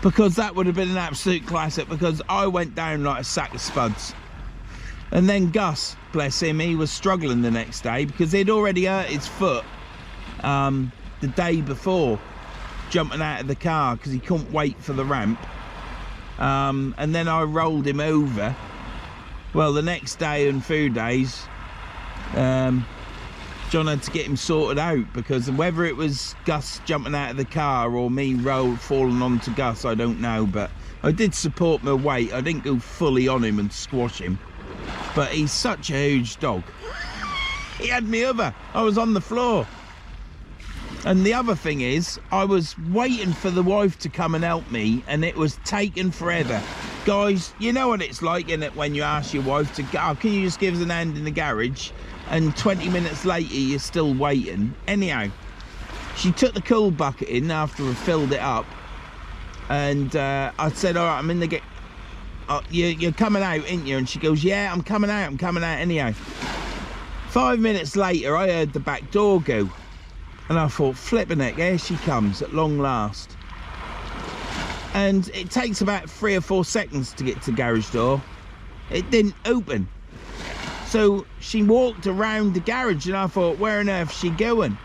because that would have been an absolute classic, because I went down like a sack of spuds. And then Gus, bless him, he was struggling the next day because he'd already hurt his foot the day before, jumping out of the car because he couldn't wait for the ramp. And then I rolled him over. Well, the next day and 2 days, John had to get him sorted out, because whether it was Gus jumping out of the car or me falling onto Gus, I don't know, but I did support my weight. I didn't go fully on him and squash him, but he's such a huge dog. He had me over. I was on the floor. And the other thing is, I was waiting for the wife to come and help me, and it was taking forever. Guys, you know what it's like, innit, when you ask your wife to go, oh, can you just give us an hand in the garage? And 20 minutes later, you're still waiting. Anyhow, she took the cool bucket in after I filled it up. And I said, all right, I'm in the... you're coming out, ain't you? And she goes, yeah, I'm coming out. Anyhow, 5 minutes later, I heard the back door go. And I thought, flipping heck, here she comes at long last. And it takes about 3 or 4 seconds to get to the garage door. It didn't open. So she walked around the garage, and I thought, where on earth is she going?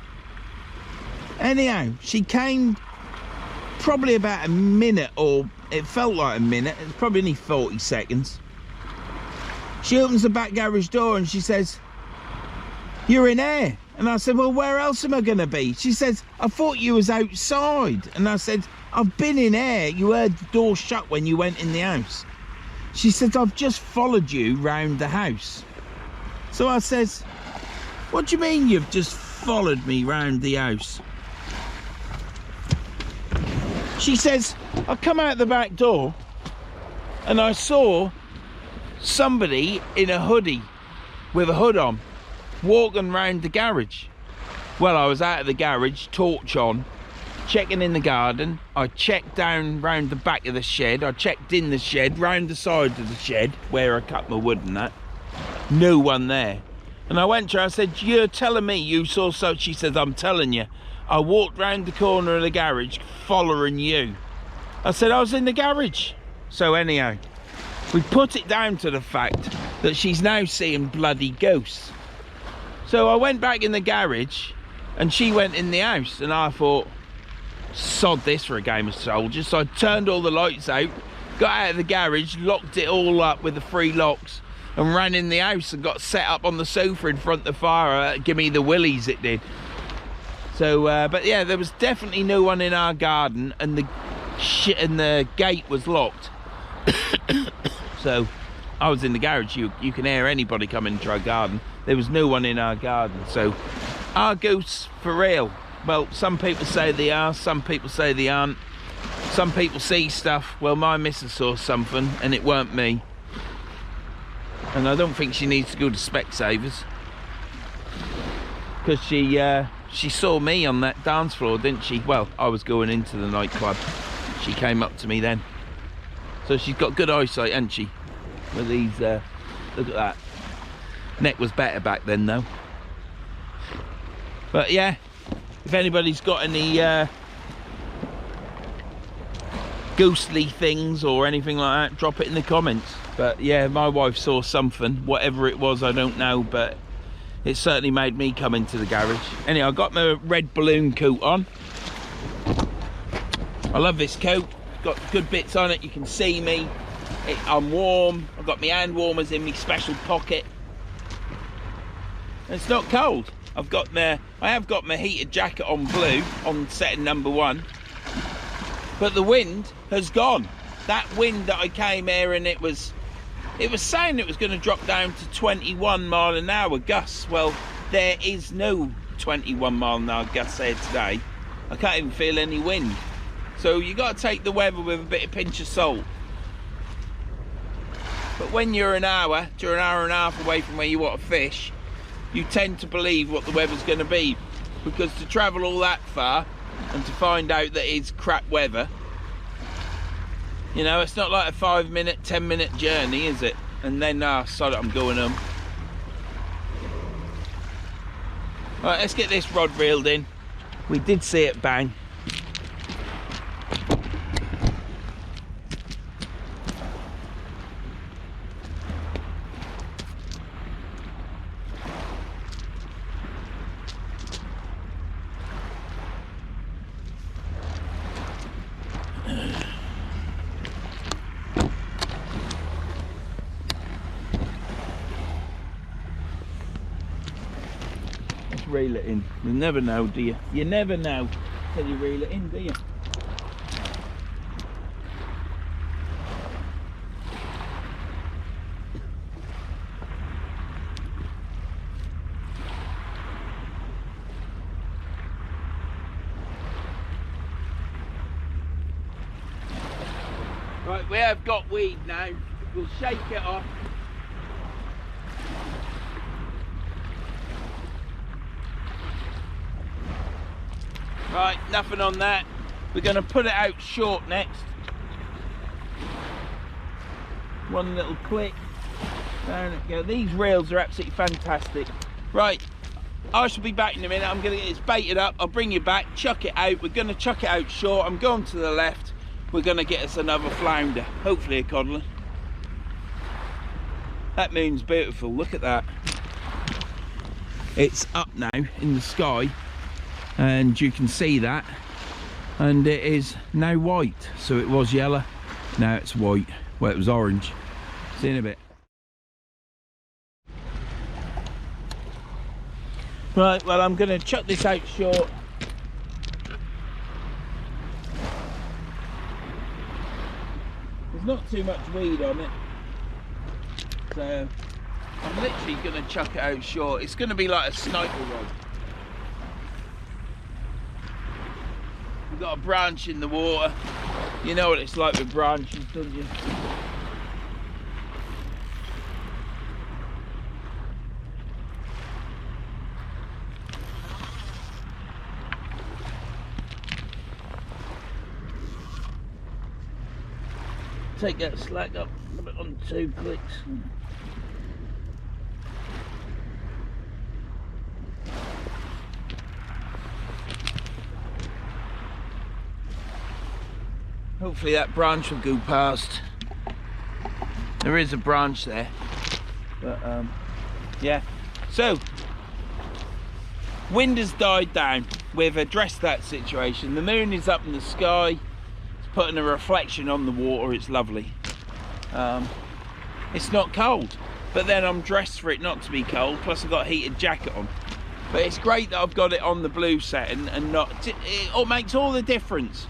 Anyhow, she came probably about a minute, or it felt like a minute. It's probably only 40 seconds. She opens the back garage door and she says, you're in here. And I said, well, where else am I going to be? She says, I thought you was outside. And I said, I've been in here. You heard the door shut when you went in the house. She said, I've just followed you round the house. So I says, what do you mean you've just followed me round the house? She says, I come out the back door and I saw somebody in a hoodie with a hood on walking around the garage. Well, I was out of the garage, torch on, checking in the garden. I checked down round the back of the shed. I checked in the shed, round the side of the shed where I cut my wood and that. No one there. And I went to her, I said, you're telling me you saw so? She says, I'm telling you. I walked round the corner of the garage following you. I said, I was in the garage. So anyhow, we put it down to the fact that she's now seeing bloody ghosts. So I went back in the garage and she went in the house, and I thought, sod this for a game of soldiers. So I turned all the lights out, got out of the garage, locked it all up with the 3 locks, and ran in the house and got set up on the sofa in front of the fire. Give me the willies, it did. So but yeah, there was definitely no one in our garden, and the gate was locked. So I was in the garage. You can hear anybody coming into our garden. There was no one in our garden. So are ghosts for real? Well, some people say they are, some people say they aren't. Some people see stuff. Well, my missus saw something and it weren't me. And I don't think she needs to go to Specsavers, because she saw me on that dance floor, didn't she? Well, I was going into the nightclub. She came up to me then. So she's got good eyesight, hasn't she? With these, look at that. Neck was better back then though. But yeah, if anybody's got any ghostly things or anything like that, drop it in the comments. But yeah, my wife saw something, whatever it was, I don't know, but it certainly made me come into the garage. Anyway, I got my red balloon coat on. I love this coat, got good bits on it, you can see me. I'm warm, I've got my hand warmers in my special pocket. And it's not cold. I have got my heated jacket on blue, on setting number 1. But the wind has gone. That wind that I came here and it was saying it was going to drop down to 21 mile an hour gusts. Well, there is no 21 mile an hour gusts here today. I can't even feel any wind. So you got to take the weather with a bit of pinch of salt. But when you're an hour to an hour and a half away from where you want to fish, you tend to believe what the weather's going to be. Because to travel all that far and to find out that it's crap weather, you know, it's not like a 5-minute, 10-minute journey, is it? And then, sod it, I'm going home. Right, let's get this rod reeled in. We did see it bang. Reel it in. You never know, do you? You never know till you reel it in, do you? Right, we have got weed now. We'll shake it off. Right, nothing on that. We're going to put it out short next. One little click. Down it goes. These reels are absolutely fantastic. Right, I shall be back in a minute. I'm going to get this baited up. I'll bring you back, chuck it out. We're going to chuck it out short. I'm going to the left. We're going to get us another flounder. Hopefully a codling. That moon's beautiful. Look at that. It's up now in the sky. And you can see that, and it is now white. So it was yellow, now it's white. Well, it was orange. See you in a bit. Right, well, I'm going to chuck this out short. There's not too much weed on it, so I'm literally going to chuck it out short. It's going to be like a sniper rod. We've got a branch in the water. You know what it's like with branches, don't you? take that slack up, put it on 2 clicks. Hopefully that branch will go past. There is a branch there, but yeah. So, wind has died down. We've addressed that situation. The moon is up in the sky. It's putting a reflection on the water. It's lovely. It's not cold, but then I'm dressed for it not to be cold. Plus I've got a heated jacket on. But it's great that I've got it on the blue setting and not. It makes all the difference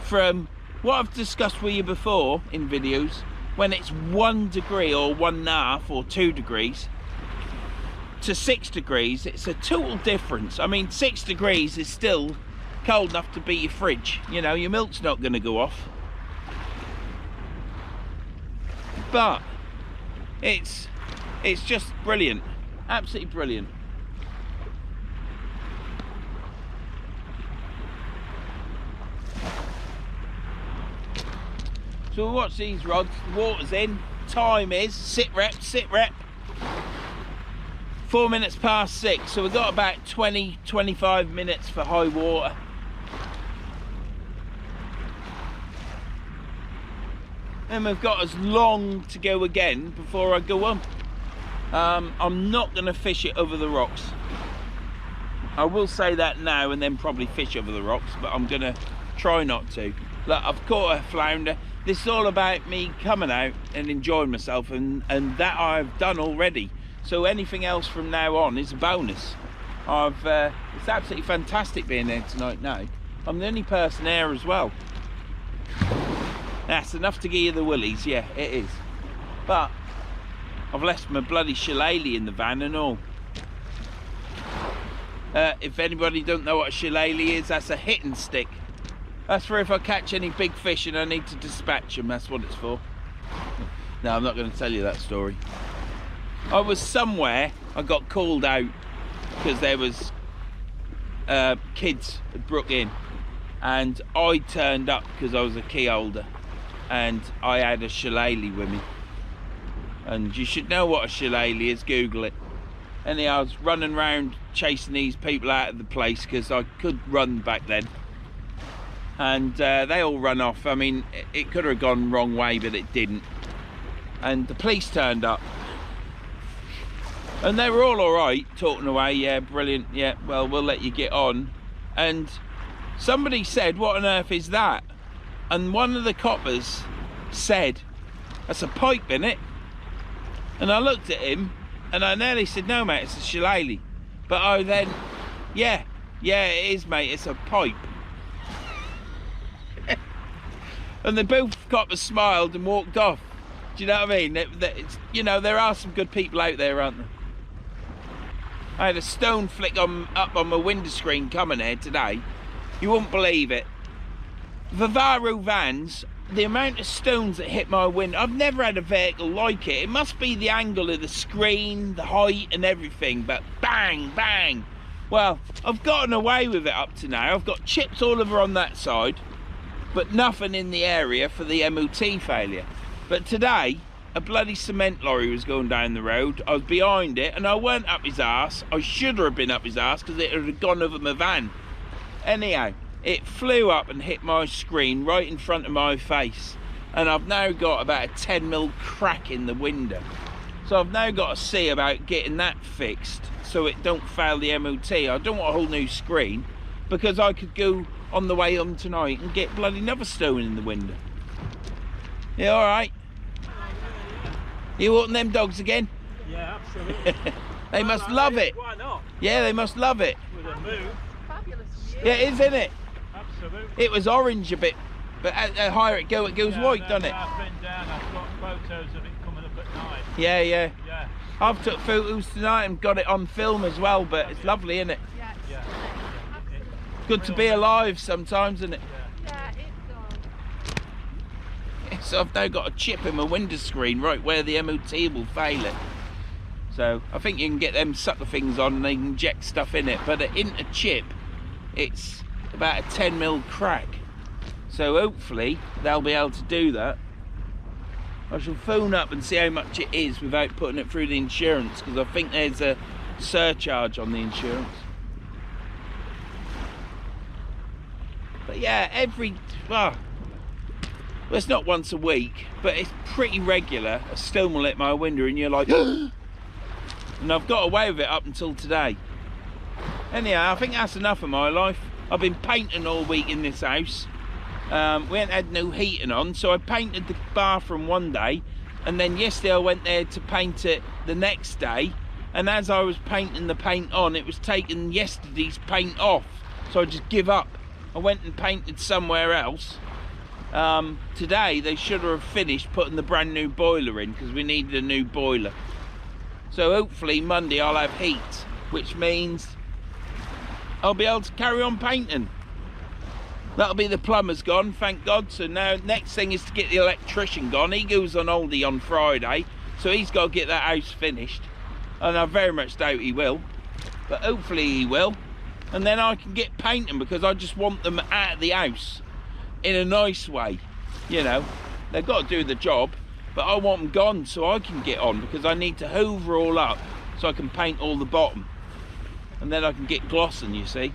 from what I've discussed with you before in videos, when it's 1 degree or 1.5 or 2 degrees to 6 degrees. It's a total difference. I mean, 6 degrees is still cold enough to beat your fridge. You know, your milk's not going to go off. But it's just brilliant, absolutely brilliant. So we'll watch these rods. The water's in. Time is sit rep. 4 minutes past 6. So we've got about 20-25 minutes for high water. And we've got as long to go again before I go on. I'm not going to fish it over the rocks. I will say that now and then probably fish over the rocks, but I'm going to try not to. Look, I've caught a flounder. This is all about me coming out and enjoying myself, and that I've done already. So anything else from now on is a bonus. It's absolutely fantastic being there tonight now. I'm the only person there as well. That's enough to give you the willies, yeah, it is. But I've left my bloody shillelagh in the van and all. If anybody don't know what a shillelagh is, that's a hitting stick. That's for if I catch any big fish and I need to dispatch them, that's what it's for. No, I'm not going to tell you that story. I was somewhere, I got called out because there was kids at Brook Inn, and I turned up because I was a key holder and I had a shillelagh with me. And you should know what a shillelagh is, Google it. Anyhow, I was running around chasing these people out of the place because I could run back then. And they all run off. I mean, it could have gone the wrong way, but it didn't. And the police turned up. And they were all right, talking away, yeah, brilliant, yeah, well, we'll let you get on. And somebody said, what on earth is that? And one of the coppers said, that's a pipe, innit? And I looked at him, and I nearly said, no, mate, it's a shillelagh. But I then, yeah, it is, mate, it's a pipe. And they both coppers smiled and walked off. Do you know what I mean? You know, there are some good people out there, aren't there? I had a stone flick up on my window screen coming here today. You wouldn't believe it. Vivaro vans, the amount of stones that hit my window, I've never had a vehicle like it. It must be the angle of the screen, the height and everything, but bang, bang. Well, I've gotten away with it up to now. I've got chips all over on that side, but nothing in the area for the MOT failure. But today, a bloody cement lorry was going down the road. I was behind it and I weren't up his arse. I should have been up his arse because it would have gone over my van. Anyhow, it flew up and hit my screen right in front of my face. And I've now got about a 10mm crack in the window. So I've now got to see about getting that fixed so it don't fail the MOT. I don't want a whole new screen because I could go on the way home tonight and get bloody another stone in the window. You all right? You walking them dogs again?
Yeah, absolutely.
They must love it.
Why not?
Yeah, they must love it.
With a moon.
Fabulous.
Yeah, it is, isn't it?
Absolutely.
It was orange a bit, but the higher it goes white, doesn't it?
I've been down, I've got photos of it coming up at night.
Yeah.
Yeah.
I've took photos tonight and got it on film as well, but it's lovely, isn't it?
Yeah.
Yeah.
Good to be alive sometimes, isn't it?
Yeah, it does.
So I've now got a chip in my window screen right where the MOT will fail it. So I think you can get them sucker things on and they can inject stuff in it, but in a chip it's about a 10mm crack. So hopefully they'll be able to do that I shall phone up and see how much it is without putting it through the insurance, because I think there's a surcharge on the insurance. But yeah, well, it's not once a week, but it's pretty regular. A stone will hit my window and you're like, and I've got away with it up until today. Anyhow, I think that's enough of my life. I've been painting all week in this house. We ain't had no heating on, so I painted the bathroom one day, and then yesterday I went there to paint it the next day, and as I was painting the paint on, it was taking yesterday's paint off, so I just give up. I went and painted somewhere else. Today they should have finished putting the brand new boiler in, because we needed a new boiler. So hopefully Monday I'll have heat, which means I'll be able to carry on painting. That'll be the plumber's gone, thank God. So now next thing is to get the electrician gone. He goes on holiday on Friday, so he's got to get that house finished, and I very much doubt he will, but hopefully he will. And then I can get painting, because I just want them out of the house in a nice way. You know, they've got to do the job, but I want them gone so I can get on, because I need to hoover all up so I can paint all the bottom, and then I can get glossing, you see.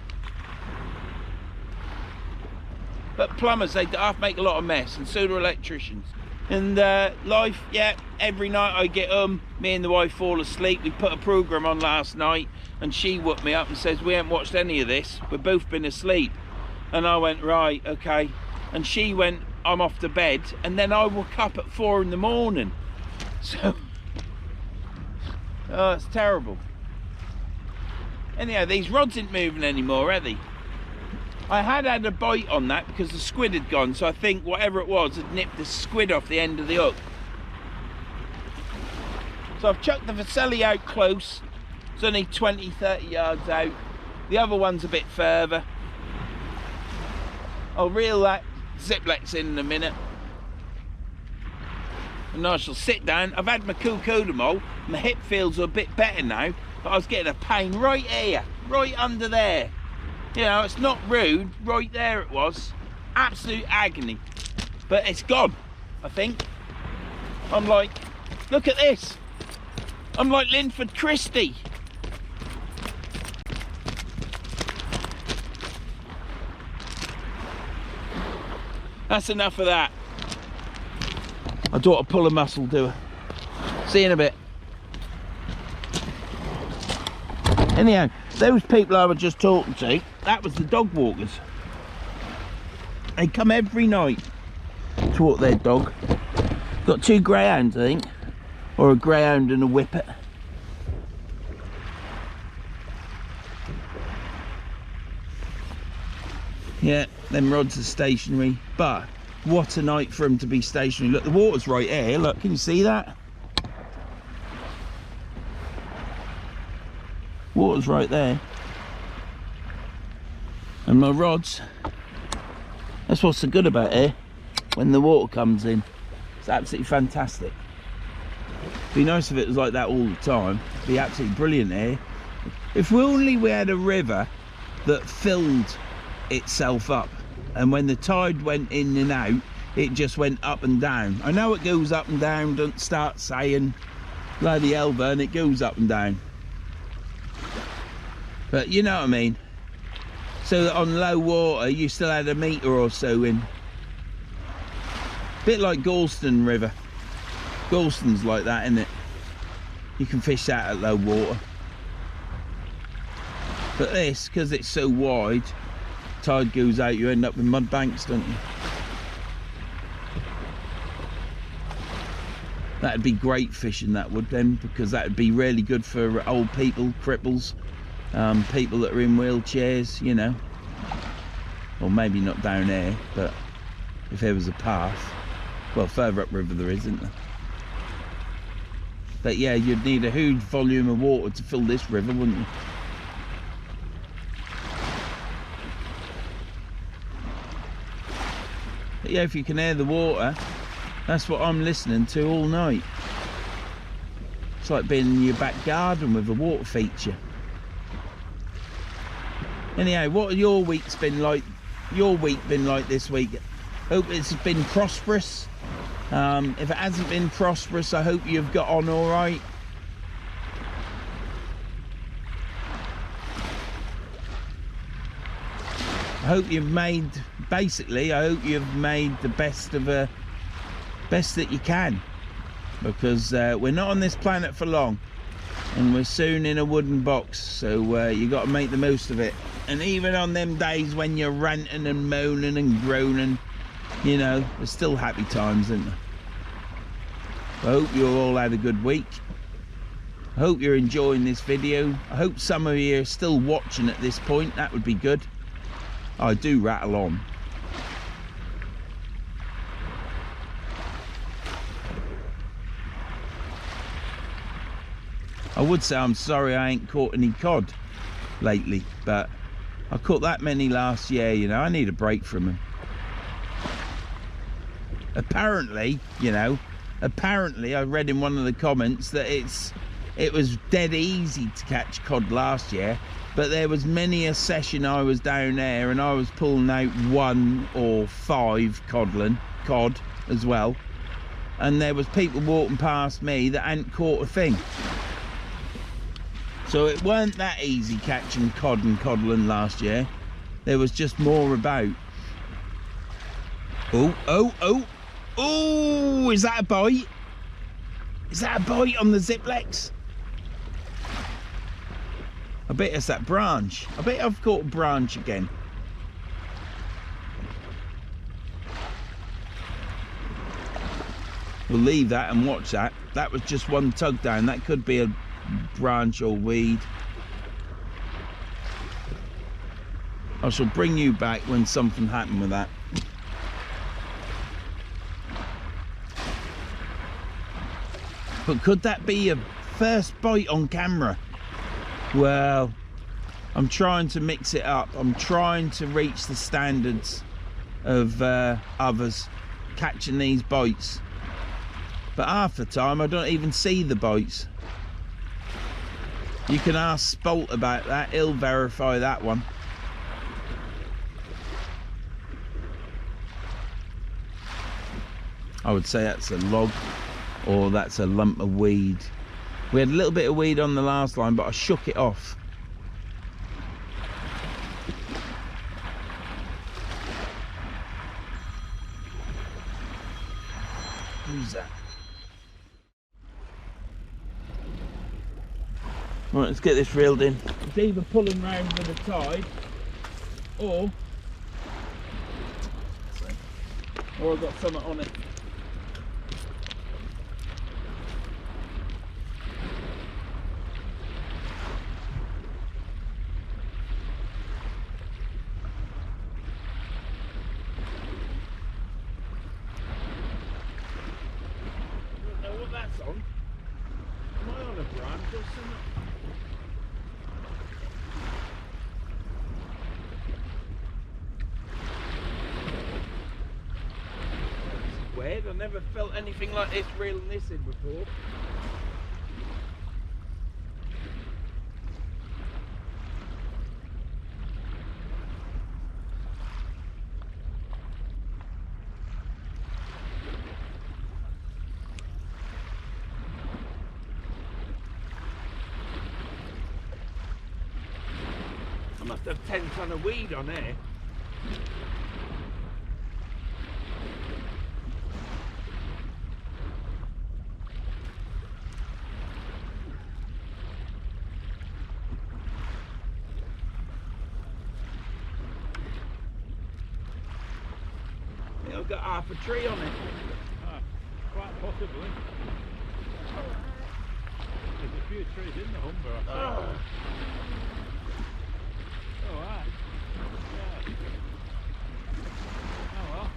But plumbers, they have to make a lot of mess, and so do electricians. And life, yeah, every night I get me and the wife fall asleep. We put a programme on last night, and she woke me up and says, we haven't watched any of this, we've both been asleep. And I went, right, okay. And she went, I'm off to bed, and then I woke up at 4 in the morning. So, oh, it's terrible. Anyhow, these rods ain't moving anymore, are they? I had a bite on that because the squid had gone, so I think whatever it was had nipped the squid off the end of the hook. So I've chucked the Vaselli out close. It's only 20-30 yards out. The other one's a bit further. I'll reel that Ziplex in a minute, and I shall sit down. I've had my Cocodamol. My hip feels a bit better now, but I was getting a pain right here, right under there. You know, it's not rude, right there it was. Absolute agony. But it's gone, I think. I'm like, look at this. I'm like Linford Christie. That's enough of that. I don't want to pull a muscle, do I? See you in a bit. Anyhow, those people I was just talking to, that was the dog walkers. They come every night to walk their dog. Got 2 greyhounds, I think, or a greyhound and a whippet. Yeah, them rods are stationary, but what a night for them to be stationary. Look, the water's right here. Look, can you see that? Water's right there. And my rods, that's what's so good about here. When the water comes in, it's absolutely fantastic. It'd be nice if it was like that all the time. It'd be absolutely brilliant here. If we had a river that filled itself up, and when the tide went in and out, it just went up and down. I know it goes up and down, don't start saying bloody hell, Vern, it goes up and down. But you know what I mean. So that on low water you still had a metre or so in. Bit like Galston River. Galston's like that, isn't it? You can fish that at low water. But this, because it's so wide, tide goes out, you end up with mud banks, don't you? That'd be great fishing, that would then, because that'd be really good for old people, cripples, people that are in wheelchairs, you know. Or maybe not down there, but if there was a path. Well, further upriver there is, isn't there? But yeah, you'd need a huge volume of water to fill this river, wouldn't you? But yeah, if you can hear the water, that's what I'm listening to all night. It's like being in your back garden with a water feature. Anyhow, what have your week's been like? Your week been like this week? Hope it's been prosperous. If it hasn't been prosperous, I hope you've got on all right. I hope you've made, basically, I hope you've made the best that you can, because we're not on this planet for long, and we're soon in a wooden box, so you got to make the most of it. And even on them days when you're ranting and moaning and groaning, you know, there's still happy times, isn't there? I hope you all had a good week. I hope you're enjoying this video. I hope some of you are still watching at this point. That would be good. I do rattle on. I would say I'm sorry I ain't caught any cod lately, but I caught that many last year, you know. I need a break from them. Apparently, you know, I read in one of the comments that it was dead easy to catch cod last year, but there was many a session I was down there and I was pulling out 1 or 5 cod as well, and there was people walking past me that hadn't caught a thing. So it weren't that easy catching cod and codling last year. There was just more about. Oh, is that a bite? Is that a bite on the Ziplex? I bet it's that branch. I bet I've caught a branch again. We'll leave that and watch that. That was just one tug down. That could be a branch or weed. I shall bring you back when something happened with that. But could that be a first bite on camera? Well, I'm trying to mix it up. I'm trying to reach the standards of others catching these bites. But half the time I don't even see the bites. You can ask Spolt about that. He'll verify that one. I would say that's a log, or that's a lump of weed. We had a little bit of weed on the last line, but I shook it off. Who's that? Right, let's get this reeled in. It's either pulling round with the tide, or I've got something on it. I never felt anything like this reeling this in before. I must have 10 ton of weed on there. I've got half a tree on it.
Ah, quite possibly. There's a few trees in the Humber, I think. Oh, right. Yeah. Oh well.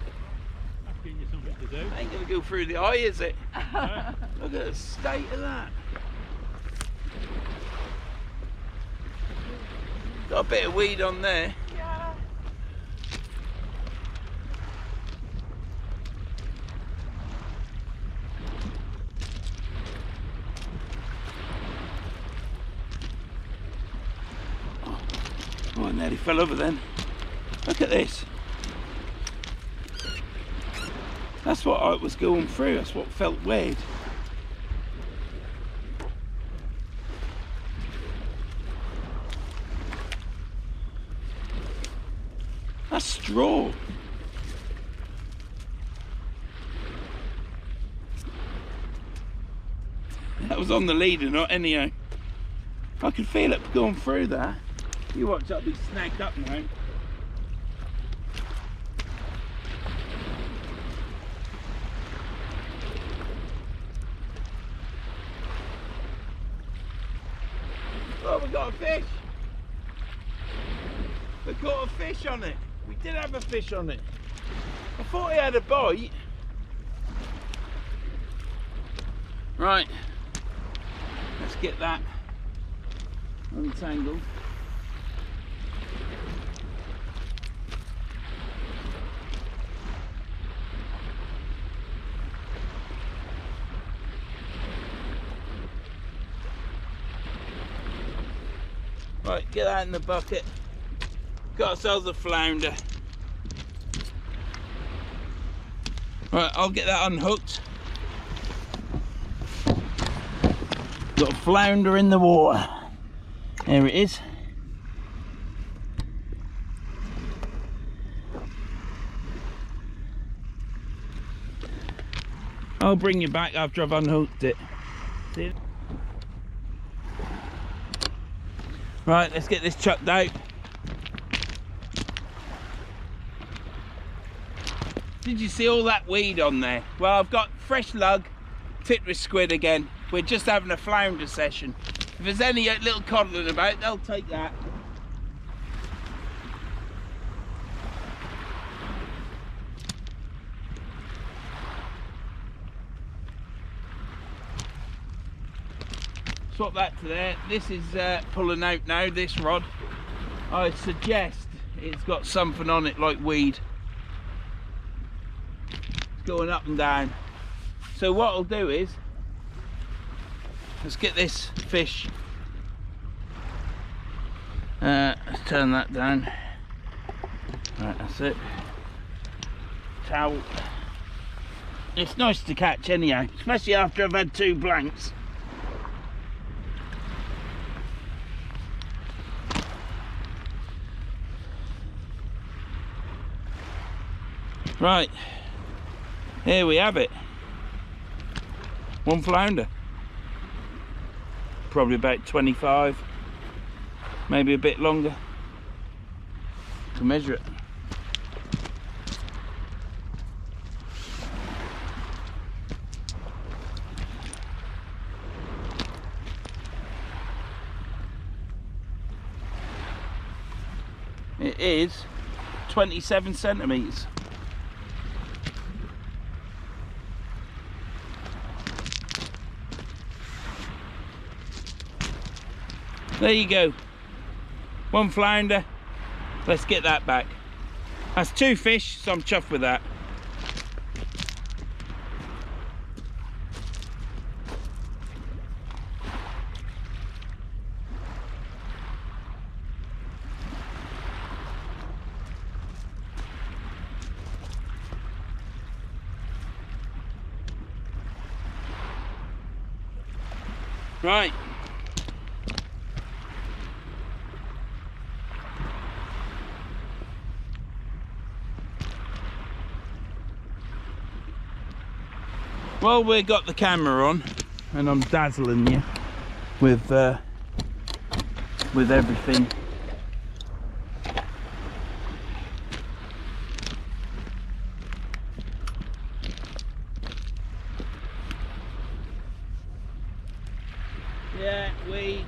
That's giving you something to do.
Ain't gonna go through the eye, is it?
Yeah.
Look at the state of that. Got a bit of weed on there. Oh, I nearly fell over then. Look at this. That's what I was going through. That's what felt weird. That's straw. That was on the leader, not anyhow. I could feel it going through there. You watch, that'll be snagged up now. Oh, we got a fish. We caught a fish on it. We did have a fish on it. I thought he had a bite. Right. Let's get that untangled. Right, get that in the bucket. Got ourselves a flounder. Right, I'll get that unhooked. Got a flounder in the water. There it is. I'll bring you back after I've unhooked it. See? Right, let's get this chucked out. Did you see all that weed on there? Well, I've got fresh lug, tipped with squid again. We're just having a flounder session. If there's any little codling about, they'll take that. Swap that to there. This is pulling out now, this rod. I suggest it's got something on it like weed. It's going up and down. So what I'll do is, let's get this fish. Let's turn that down. Right, that's it. Towel. It's nice to catch anyhow, especially after I've had 2 blanks. Right, here we have it. 1 flounder. Probably about 25, maybe a bit longer. To measure it. It is 27 centimetres. There you go. 1 flounder. Let's get that back. That's 2 fish, so I'm chuffed with that. Right. Well, we've got the camera on and I'm dazzling you with everything. Yeah, weed.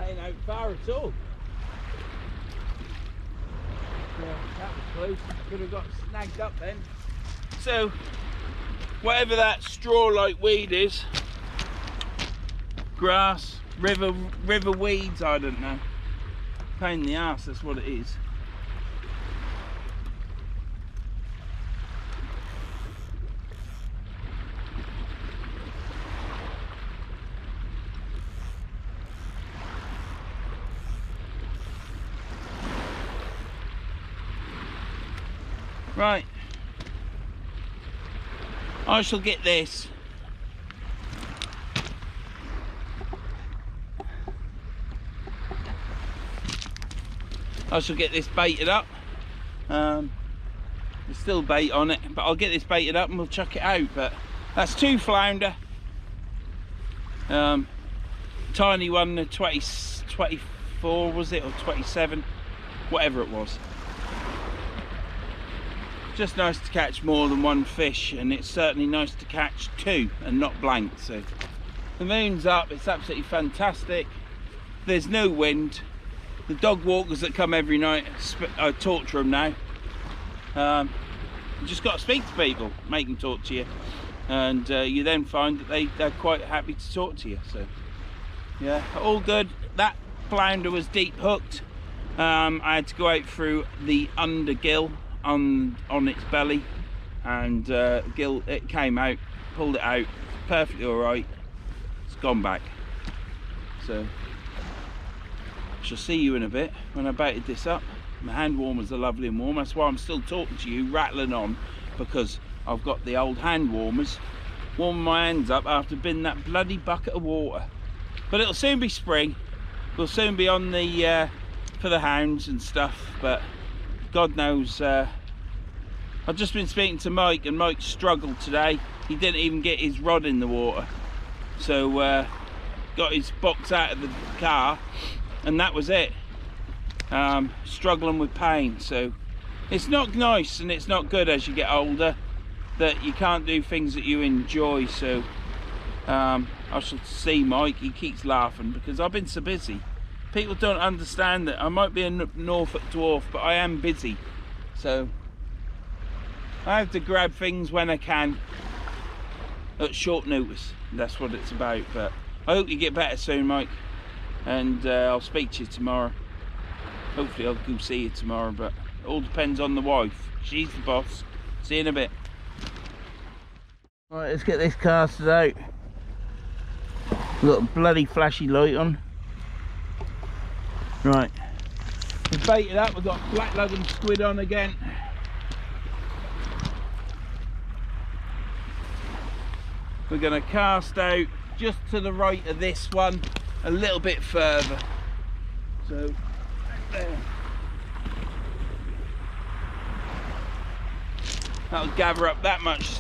Ain't out far at all. Yeah, that was close. Could have got snagged up then. So, whatever that straw-like weed is, grass, river weeds, I don't know. Pain in the ass, that's what it is. Right, I shall get this. I shall get this baited up. There's still bait on it, but I'll get this baited up and we'll chuck it out. But that's 2 flounder. Tiny one, 24 was it, or 27, whatever it was. Just nice to catch more than 1 fish, and it's certainly nice to catch 2 and not blank. So the moon's up, it's absolutely fantastic. There's no wind. The dog walkers that come every night, I torture them now. You just got to speak to people, make them talk to you, and you then find that they're quite happy to talk to you. So yeah, all good. That flounder was deep hooked. I had to go out through the undergill on its belly, and gill, it came out, pulled it out, perfectly all right. It's gone back. So I shall see you in a bit when I baited this up. My hand warmers are lovely and warm. That's why I'm still talking to you, rattling on, because I've got the old hand warmers warming my hands up after being that bloody bucket of water. But it'll soon be spring. We'll soon be on the for the hounds and stuff, but God knows. I've just been speaking to Mike, and Mike struggled today. He didn't even get his rod in the water, so got his box out of the car, and that was it. Struggling with pain. So it's not nice, and it's not good as you get older that you can't do things that you enjoy. So I shall see Mike. He keeps laughing because I've been so busy. People don't understand that I might be a Norfolk dwarf, but I am busy. So I have to grab things when I can at short notice. That's what it's about. But I hope you get better soon, Mike, and I'll speak to you tomorrow. Hopefully I'll go see you tomorrow, but it all depends on the wife. She's the boss. See you in a bit. Right, let's get this casted out. We've got a bloody flashy light on. Right, we've baited up. We've got black lug and squid on again. We're going to cast out just to the right of this one, a little bit further. So there. That'll gather up that much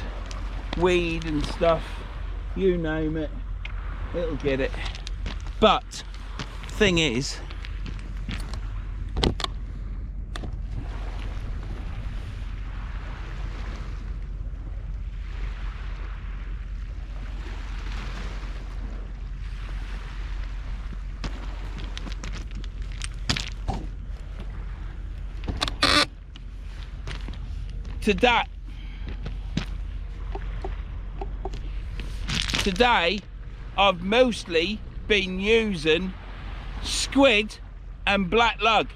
weed and stuff, you name it, it'll get it. But thing is, today I've mostly been using squid and black lug.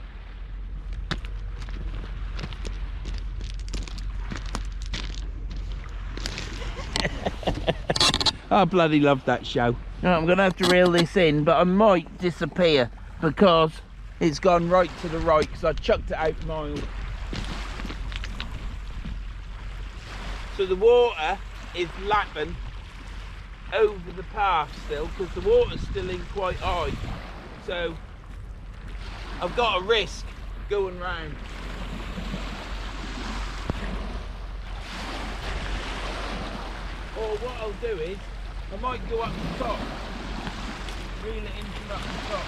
I bloody love that show. Right, I'm gonna have to reel this in, but I might disappear because it's gone right to the right because I chucked it out miles. So the water is lapping over the path still because the water's still in quite high. So I've got a risk going round. Or what I'll do is, I might go up the top, reel it in from up the top.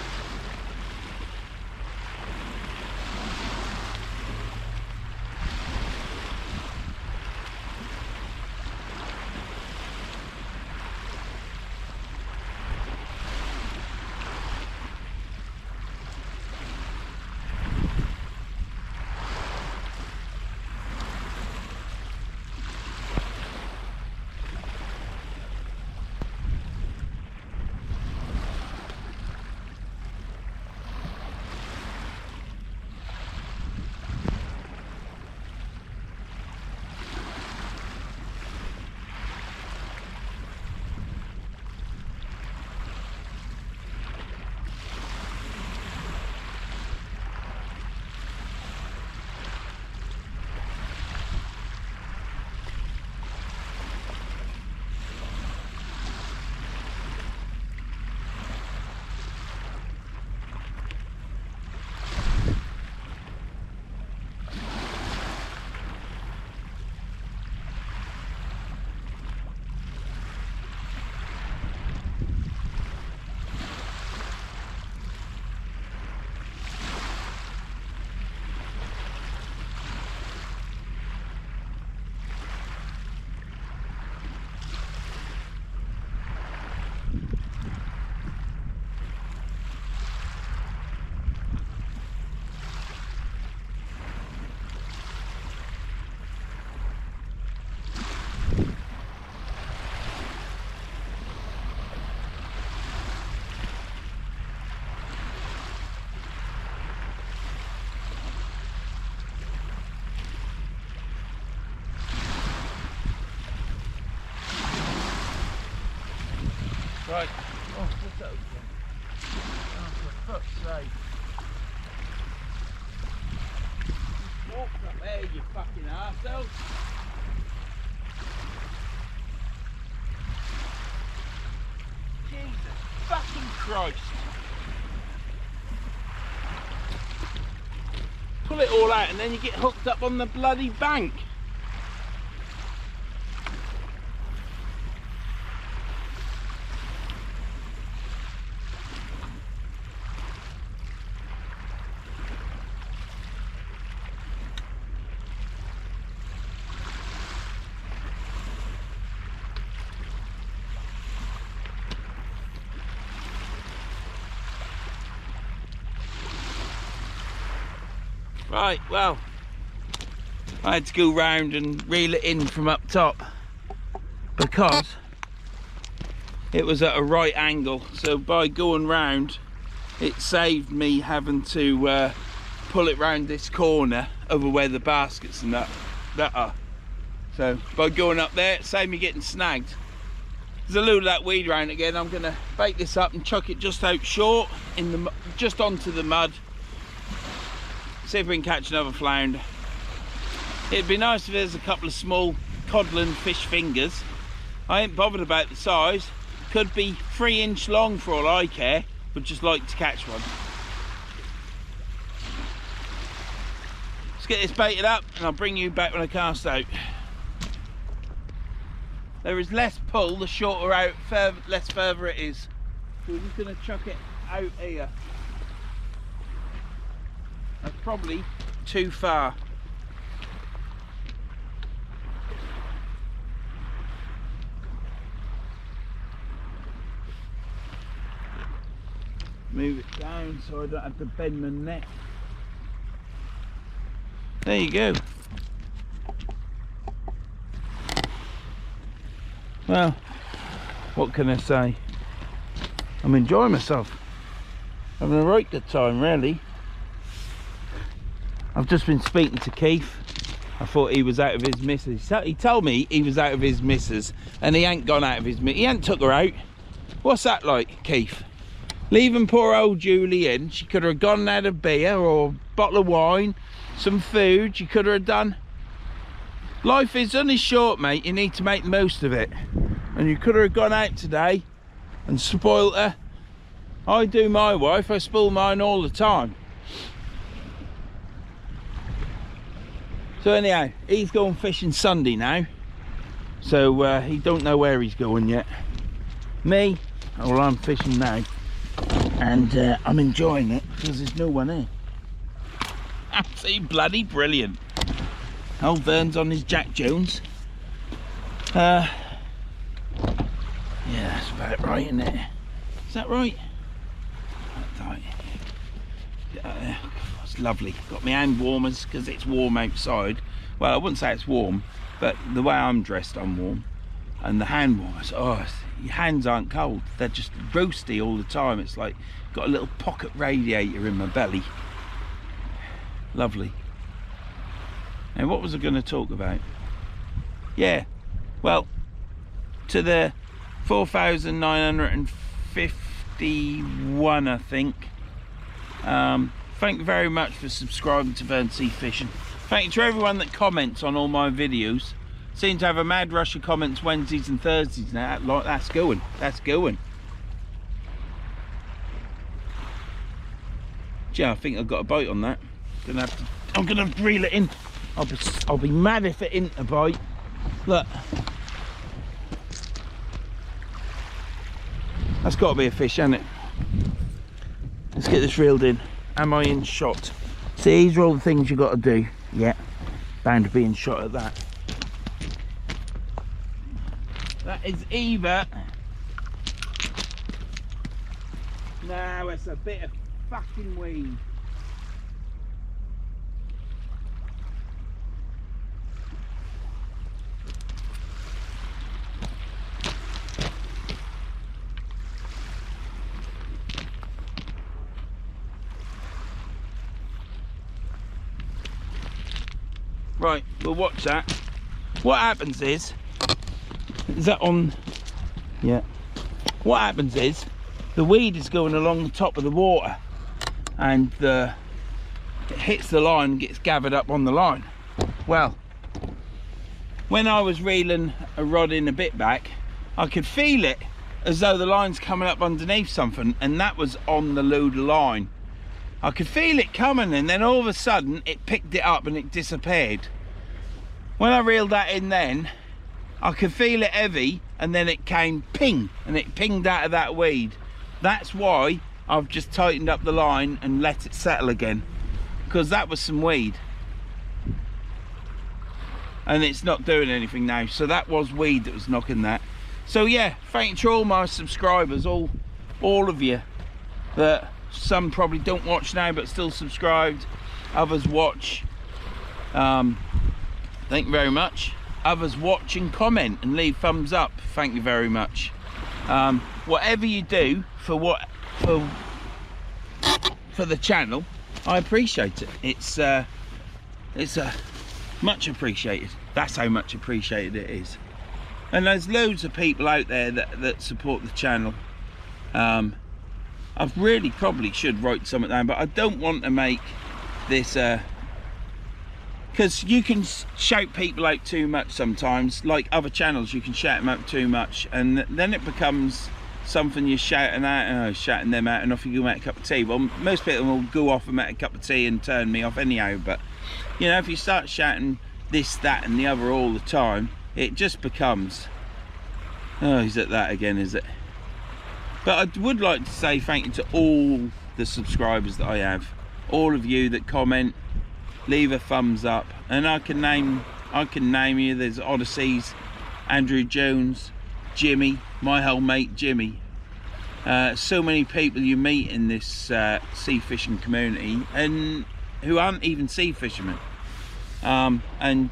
Right. Oh, what's that again? Oh, for fuck's sake. Just walk up there, you fucking arsehole. Jesus fucking Christ. Pull it all out and then you get hooked up on the bloody bank. Right, well, I had to go round and reel it in from up top because it was at a right angle, so by going round it saved me having to pull it round this corner over where the baskets and that are. So by going up there it saved me getting snagged. There's a load of that weed around again. I'm going to bait this up and chuck it just out short in the just onto the mud. See if we can catch another flounder. It'd be nice if there's a couple of small codlin fish fingers. I ain't bothered about the size. Could be 3-inch long for all I care, but just like to catch one. Let's get this baited up and I'll bring you back when I cast out. There is less pull the shorter out, less further it is. So we're just going to chuck it out here. That's probably too far. Move it down so I don't have to bend my neck. There you go. Well, what can I say? I'm enjoying myself. Having a right good time, really. I've just been speaking to Keith. I thought he was out of his missus. He told me he was out of his missus and he ain't gone out of his missus. He ain't took her out. What's that like, Keith? Leaving poor old Julie in. She could have gone and had a beer or a bottle of wine, some food. She could have done. Life is only short, mate. You need to make the most of it. And you could have gone out today and spoilt her. I do my wife. I spoil mine all the time. So anyhow, he's going fishing Sunday now, so he don't know where he's going yet. Me, well, I'm fishing now, and I'm enjoying it because there's no one here. Absolutely bloody brilliant. Old Verns on his Jack Jones. Yeah, that's about right, isn't it? Is that right? That's right. It's lovely. Got my hand warmers because it's warm outside. Well, I wouldn't say it's warm, but the way I'm dressed, I'm warm. And the hand warmers, oh, your hands aren't cold. They're just roasty all the time. It's like got a little pocket radiator in my belly. Lovely. Now, what was I going to talk about? Yeah, well, to the 4,951, I think. Thank you very much for subscribing to Verns Sea Fishing. Thank you to everyone that comments on all my videos. Seem to have a mad rush of comments Wednesdays and Thursdays now. That's going. That's going. Gee, I think I've got a bite on that. I'm gonna reel it in. I'll be mad if it isn't a bite. Look. That's got to be a fish, hasn't it? Let's get this reeled in. Am I in shot? See, these are all the things you've got to do. Yeah, bound to be in shot at that. That is either... No, it's a bit of fucking weed. Right, we'll watch that. What happens is that on, yeah, what happens is the weed is going along the top of the water, and it hits the line and gets gathered up on the line. Well, when I was reeling a rod in a bit back, I could feel it as though the line's coming up underneath something, and that was on the leader line. I could feel it coming, and then all of a sudden it picked it up and it disappeared. When I reeled that in then, I could feel it heavy, and then it came ping, and it pinged out of that weed. That's why I've just tightened up the line and let it settle again, because that was some weed. And it's not doing anything now, so that was weed that was knocking that. So yeah, thank you to all my subscribers, all of you, that some probably don't watch now but still subscribed, others watch. Thank you very much. Others watch and comment and leave thumbs up, thank you very much. Whatever you do for the channel, I appreciate it. It's much appreciated. That's how much appreciated it is. And there's loads of people out there that support the channel. I really probably should write something down, but I don't want to make this because you can shout people out too much sometimes. Like other channels, you can shout them out too much, and then it becomes something you're shouting out, shouting them out, and off you go make a cup of tea. Well, most people will go off and make a cup of tea and turn me off anyhow, but you know, if you start shouting this, that and the other all the time, it just becomes, oh, is it that again, is it? But I would like to say thank you to all the subscribers that I have, all of you that comment, leave a thumbs up, and I can name you. There's Odysseys, Andrew Jones, Jimmy, my whole mate Jimmy. So many people you meet in this sea fishing community, and who aren't even sea fishermen, and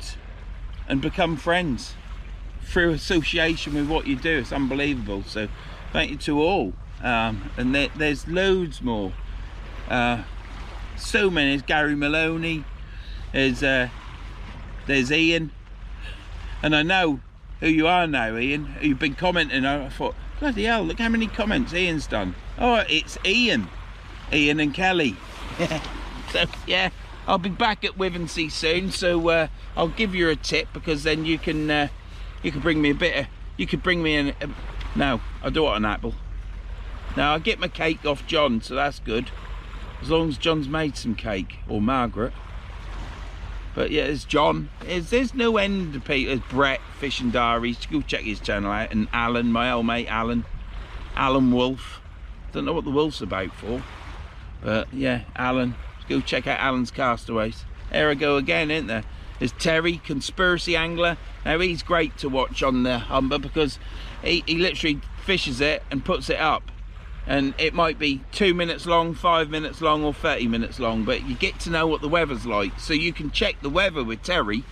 become friends through association with what you do. It's unbelievable. So thank you to all. And there's loads more. So many. There's Gary Maloney, there's Ian, and I know who you are now, Ian, who you've been commenting. I thought, bloody hell, look how many comments Ian's done. Oh, it's Ian and Kelly. So yeah, I'll be back at Wivensea soon, so I'll give you a tip, because then you can bring me a bit of, you could bring me no, I don't want an apple. Now I get my cake off John, so that's good, as long as John's made some cake, or Margaret. But yeah, there's John, there's no end to people. There's Brett, Fishing Diaries, go check his channel out, and Alan, my old mate Alan Wolf. Don't know what the Wolf's about for, but yeah, Alan, go check out Alan's Castaways. There I go again, isn't there? There's Terry, Conspiracy Angler. Now he's great to watch on the Humber, because he literally fishes it and puts it up, and it might be 2 minutes long, 5 minutes long, or 30 minutes long, but you get to know what the weather's like, so you can check the weather with Terry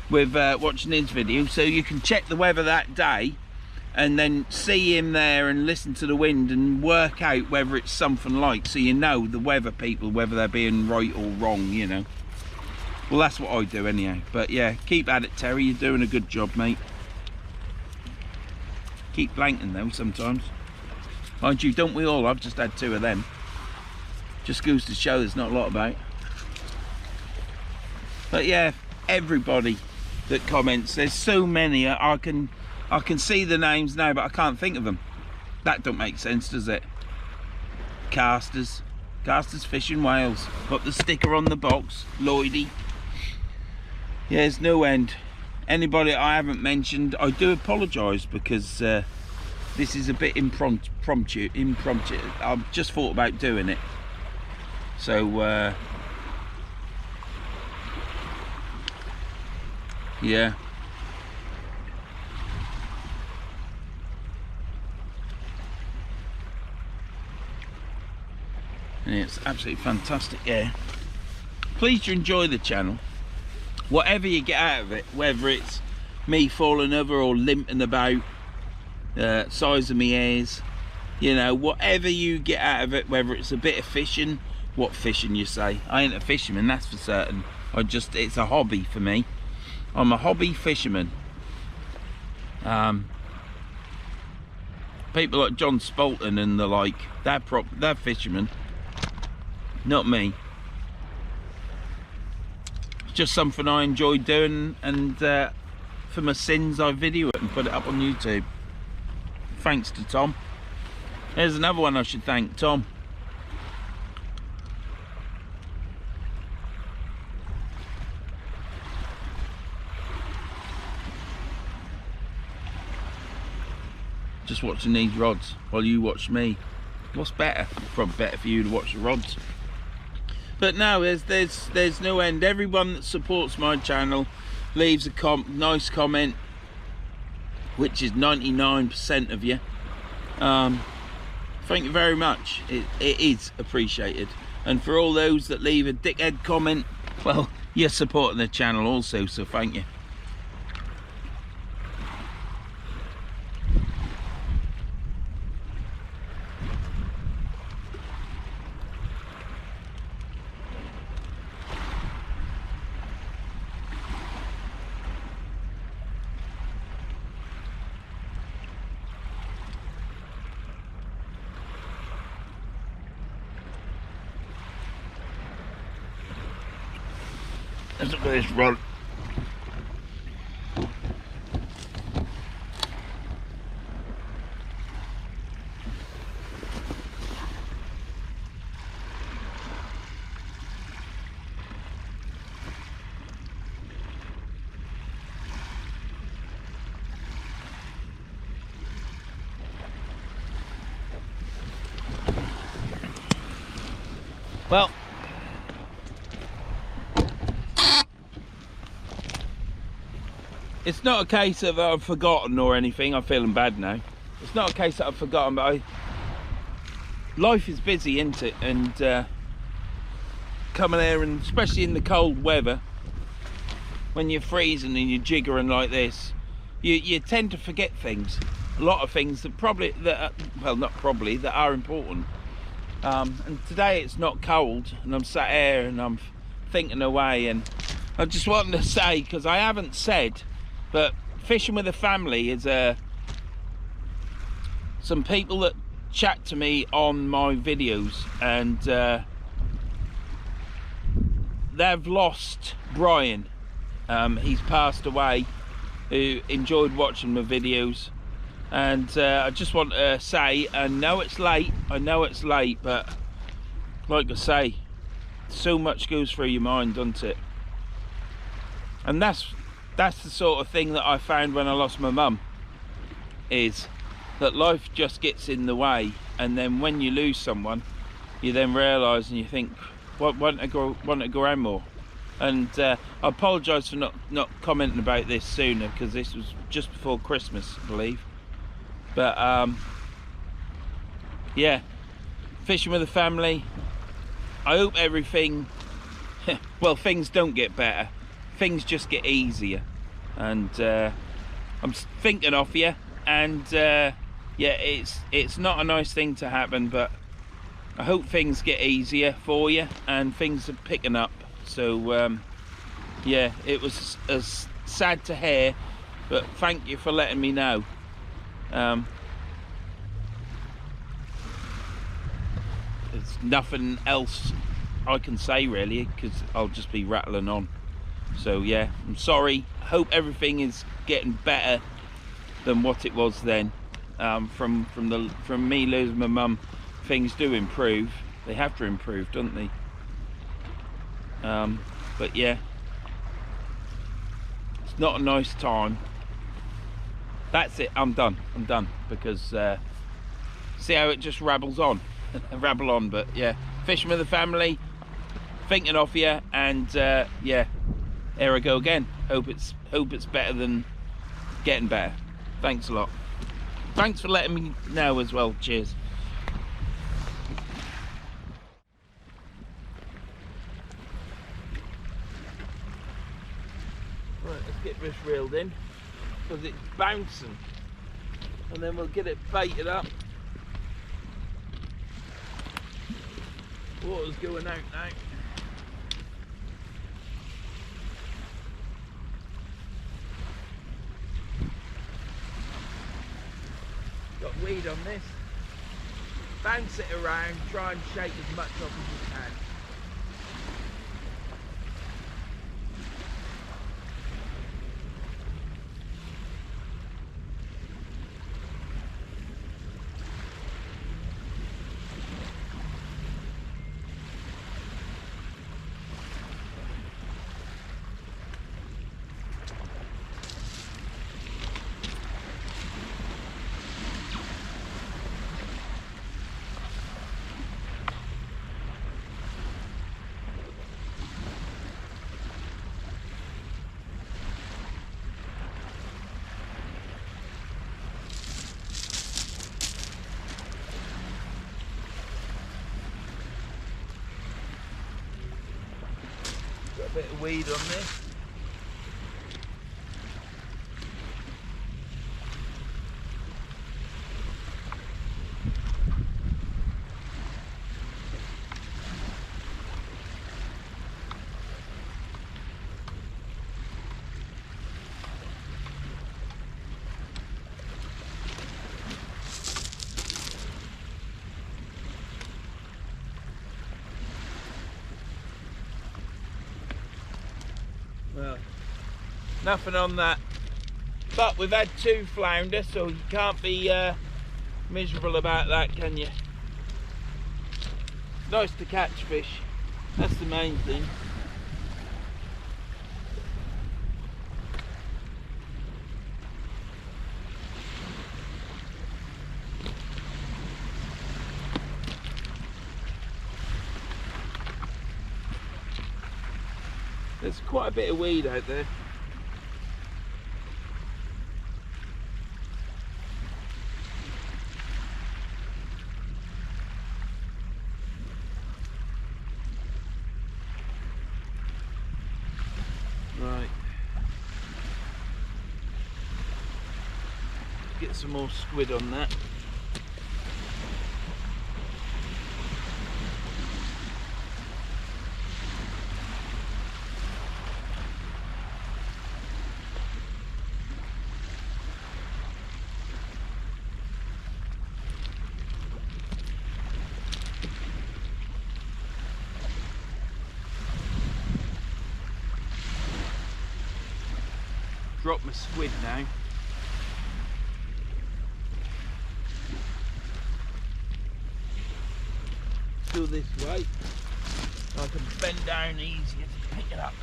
with watching his video. So you can check the weather that day and then see him there and listen to the wind and work out whether it's something like, so you know the weather people, whether they're being right or wrong, you know. Well, that's what I do anyhow. But yeah, keep at it, Terry, you're doing a good job, mate. Keep blanking though sometimes, mind you, don't we all? I've just had 2 of them. Just goes to show there's not a lot about. But yeah, everybody that comments, there's so many. I can see the names now, but I can't think of them. That don't make sense, does it? Casters Fishing Wales, got the sticker on the box, Lloydie. Yeah, there's no end. Anybody I haven't mentioned, I do apologise, because this is a bit impromptu. I've just thought about doing it, so yeah. And it's absolutely fantastic. Yeah, please enjoy the channel, whatever you get out of it, whether it's me falling over or limping about, size of my ears, you know, whatever you get out of it, whether it's a bit of fishing, what fishing you say. I ain't a fisherman, that's for certain. It's a hobby for me. I'm a hobby fisherman. people like John Spalton and the like, they're fishermen, not me. It's just something I enjoy doing, and for my sins I video it and put it up on YouTube. Thanks to Tom. There's another one I should thank, Tom. Just watching these rods while you watch me. What's better? Probably better for you to watch the rods. But no, there's no end. Everyone that supports my channel leaves a nice comment, which is 99% of you. Thank you very much. It is appreciated. And for all those that leave a dickhead comment, well, you're supporting the channel also, so thank you. Let's look at this rod. Well, it's not a case of I've forgotten or anything. I'm feeling bad now. It's not a case that I've forgotten, but life is busy, isn't it? And coming here, and especially in the cold weather, when you're freezing and you're jiggering like this, you tend to forget things. A lot of things that are important. And today it's not cold, and I'm sat here and I'm thinking away, and I just wanted to say, because I haven't said, but fishing with a family is some people that chat to me on my videos, and they've lost Brian. He's passed away, who enjoyed watching my videos. And I just want to say, I know it's late, but like I say, so much goes through your mind, doesn't it? And that's the sort of thing that I found when I lost my mum, is that life just gets in the way, and then when you lose someone, you then realise and you think, want to go around more. And I apologise for not commenting about this sooner, because this was just before Christmas, I believe. But yeah, fishing with a family, I hope everything, well, things don't get better, things just get easier. And I'm thinking of you, and yeah, it's not a nice thing to happen, but I hope things get easier for you and things are picking up. So yeah, it was sad to hear, but thank you for letting me know. There's nothing else I can say really, because I'll just be rattling on. So yeah, I'm sorry. Hope everything is getting better than what it was then. From me losing my mum, things do improve. They have to improve, don't they? But yeah, it's not a nice time. That's it, I'm done, because see how it just rabbles on. Rabble on. But yeah, fishing with the family, thinking of you, and yeah, here I go again. Hope it's better than getting better. Thanks a lot. Thanks for letting me know as well. Cheers. Right, let's get this reeled in, because it's bouncing, and then we'll get it baited up. Water's going out now. Got weed on this. Bounce it around, try and shake as much off as you can. Got a bit of weed on this. Well, nothing on that, but we've had 2 flounder, so you can't be miserable about that, can you? Nice to catch fish, that's the main thing. There's quite a bit of weed out there. Right. Get some more squid on that. Drop my squid now. Do this way. I can bend down easier to pick it up.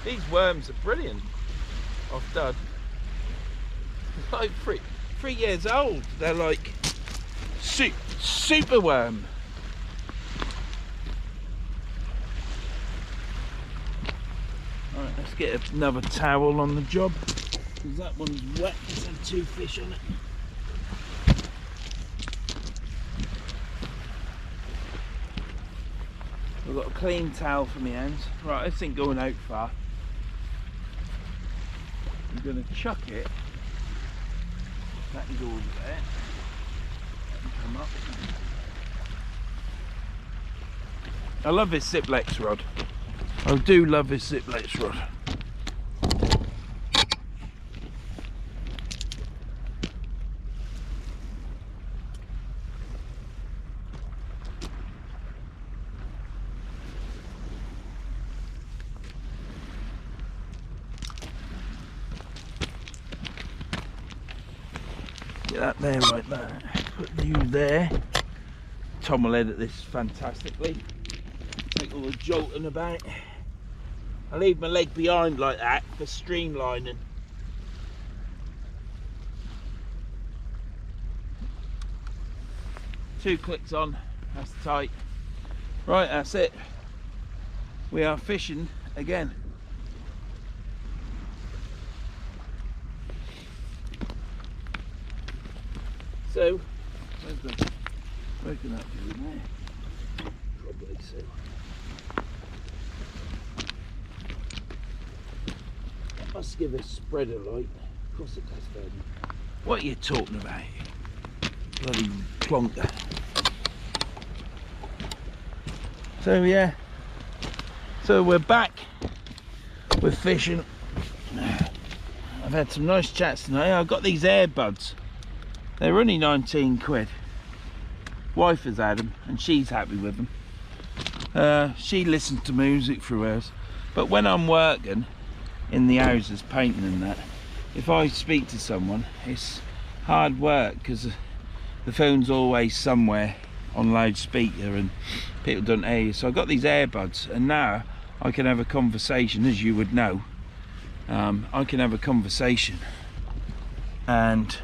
These worms are brilliant. Off dud. Like 3 years old. They're like super worm. Alright, let's get another towel on the job, because that one's wet. There's had 2 fish on it. I've got a clean towel for my hands. Right, this ain't going out far. I'm going to chuck it. That can go over there. That can come up. I love this Ziplex rod. I do love this Ziplex rod. Get that there like that. Put you there. Tom will edit this fantastically. Take all the jolting about. I leave my leg behind like that for streamlining. Two clicks on, that's tight. Right, that's it. We are fishing again. So, where can that be in there? Probably so. That must give a spreader light. Of course it does, baby. What are you talking about? Bloody plonker. So yeah. So we're back with fishing. And had some nice chats tonight. I've got these earbuds. They're only 19 quid. Wife has had them and she's happy with them. She listens to music through hers. But when I'm working in the houses, painting and that, if I speak to someone, it's hard work because the phone's always somewhere on loudspeaker and people don't hear you. So I've got these earbuds and now I can have a conversation, as you would know. I can have a conversation and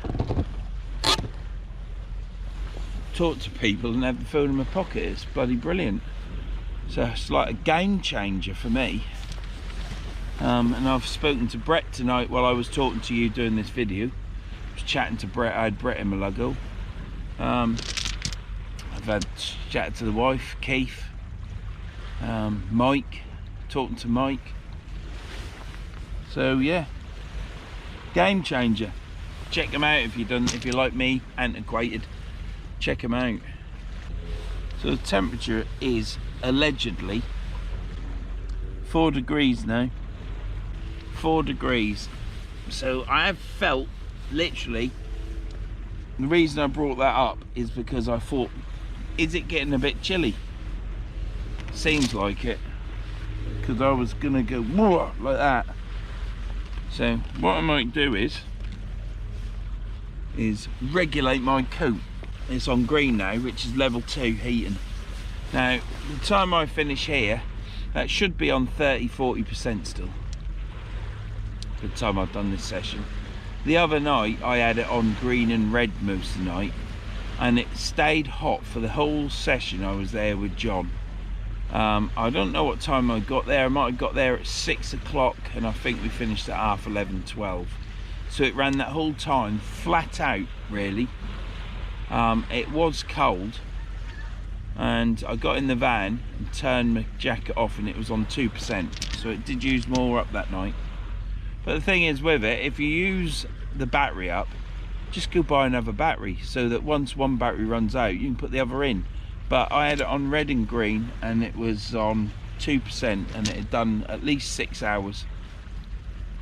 talk to people and have the phone in my pocket. It's bloody brilliant. So it's like a game changer for me. And I've spoken to Brett tonight while I was talking to you doing this video. I was chatting to Brett. I had Brett in my logo. I've had chatted to the wife, Keith, Mike, talking to Mike. So yeah, game changer. Check them out if you're like me, antiquated. Check them out. So the temperature is allegedly 4 degrees now. 4 degrees. So I have felt, literally, the reason I brought that up is because I thought, is it getting a bit chilly? Seems like it, because I was gonna go whoa, like that. So what I might do is regulate my coat. It's on green now, which is level 2 heating. Now the time I finish here, that should be on 30-40% still. The time I've done this session. The other night I had it on green and red most of the night, and it stayed hot for the whole session I was there with John. I don't know what time I got there. I might have got there at 6 o'clock and I think we finished at 11:30, 12. So it ran that whole time flat out really. It was cold and I got in the van and turned my jacket off and it was on 2%, so it did use more up that night. But the thing is with it, if you use the battery up, just go buy another battery so that once one battery runs out you can put the other in. But I had it on red and green and it was on 2% and it had done at least 6 hours.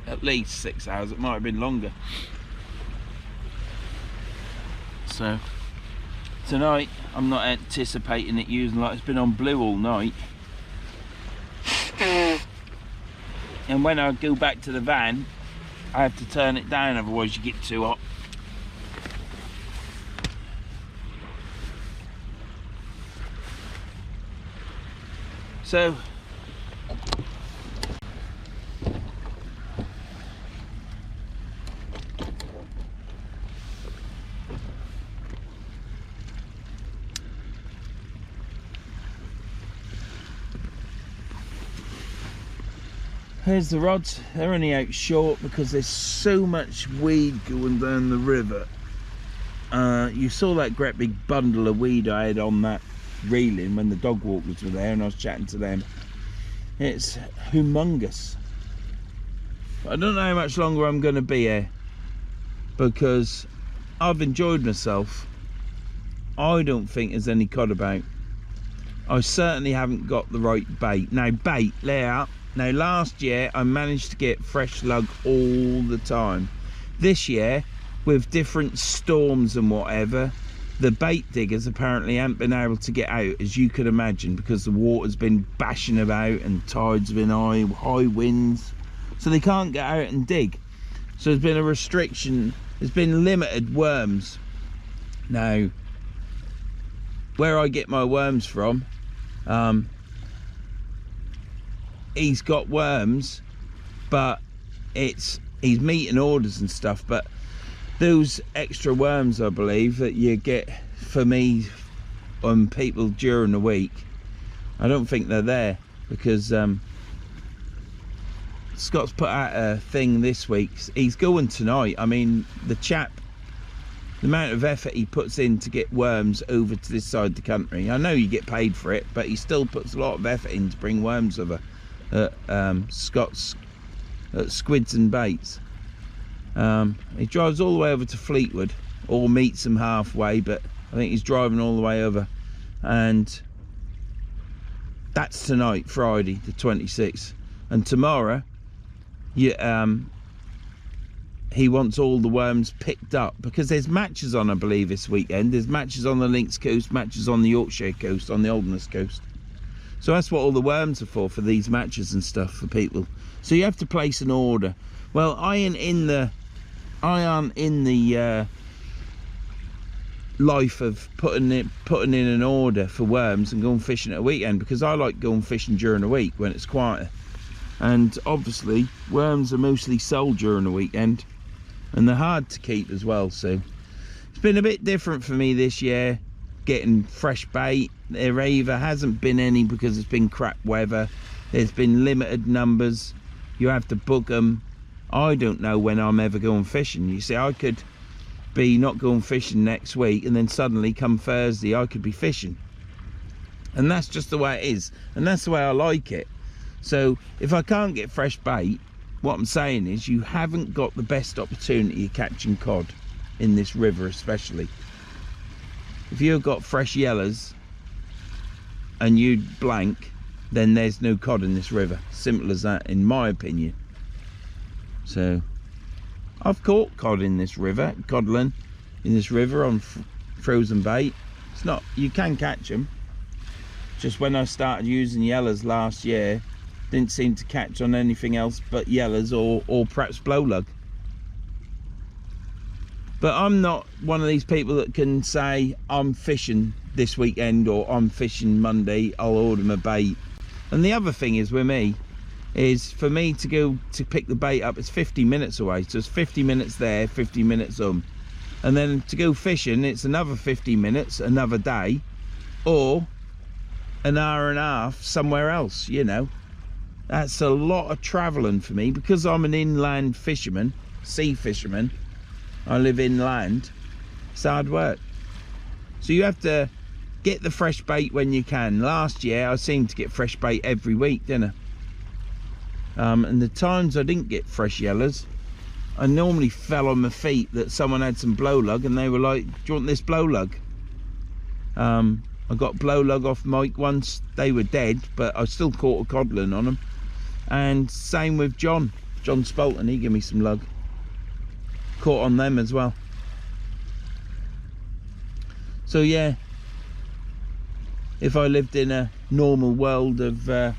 At least 6 hours, it might have been longer. So tonight I'm not anticipating it using, like, it's been on blue all night. And when I go back to the van I have to turn it down, otherwise you get too hot. So here's the rods. They're only out short because there's so much weed going down the river. You saw that great big bundle of weed I had on that reeling when the dog walkers were there and I was chatting to them. It's humongous. But I don't know how much longer I'm going to be here because I've enjoyed myself. I don't think there's any cod about. I certainly haven't got the right bait. Now bait, layout. Now last year I managed to get fresh lug all the time. This year, with different storms and whatever, the bait diggers apparently haven't been able to get out, as you could imagine, because the water's been bashing about and tides have been high winds, so they can't get out and dig. So there's been a restriction, there's been limited worms. Now where I get my worms from, he's got worms, but he's meeting orders and stuff, but those extra worms I believe that you get for me on people during the week, I don't think they're there because Scott's put out a thing this week. He's going tonight. I mean, the chap, the amount of effort he puts in to get worms over to this side of the country, I know you get paid for it, but he still puts a lot of effort in to bring worms over. Scott's Squids and Baits. He drives all the way over to Fleetwood or meets them halfway, but I think he's driving all the way over, and that's tonight, Friday the 26th. And tomorrow he wants all the worms picked up, because there's matches on, I believe, this weekend. There's matches on the Links coast, matches on the Yorkshire coast, on the Olderness coast. So that's what all the worms are for these matches and stuff for people. So you have to place an order. Well, I ain't in the life of putting in an order for worms and going fishing at a weekend, because I like going fishing during the week when it's quieter. And obviously worms are mostly sold during the weekend, and they're hard to keep as well. So it's been a bit different for me this year, getting fresh bait. There either hasn't been any because it's been crap weather. There's been limited numbers. You have to book them. I don't know when I'm ever going fishing. You see, I could be not going fishing next week, and then suddenly come Thursday I could be fishing. And that's just the way it is, and that's the way I like it. So if I can't get fresh bait, what I'm saying is you haven't got the best opportunity of catching cod in this river, especially. If you've got fresh yellers and you blank, then there's no cod in this river. Simple as that, in my opinion. So I've caught cod in this river, codling in this river on frozen bait. It's not, you can catch them. Just when I started using yellers last year, didn't seem to catch on anything else but yellers or perhaps blow lug. But I'm not one of these people that can say I'm fishing this weekend or I'm fishing Monday, I'll order my bait. And the other thing is with me, is for me to go to pick the bait up, it's 50 minutes away. So it's 50 minutes there, 50 minutes and then to go fishing, it's another 50 minutes, another day, or an hour and a half somewhere else, you know. That's a lot of traveling for me, because I'm an inland fisherman, sea fisherman. I live inland. It's hard work. So you have to get the fresh bait when you can. Last year I seemed to get fresh bait every week, didn't I? And the times I didn't get fresh yellers, I normally fell on my feet that someone had some blow lug and they were like, do you want this blow lug? I got blow lug off Mike once. They were dead, but I still caught a codlin on them. And same with John Spalton, he gave me some lug. Caught on them as well. So yeah, if I lived in a normal world of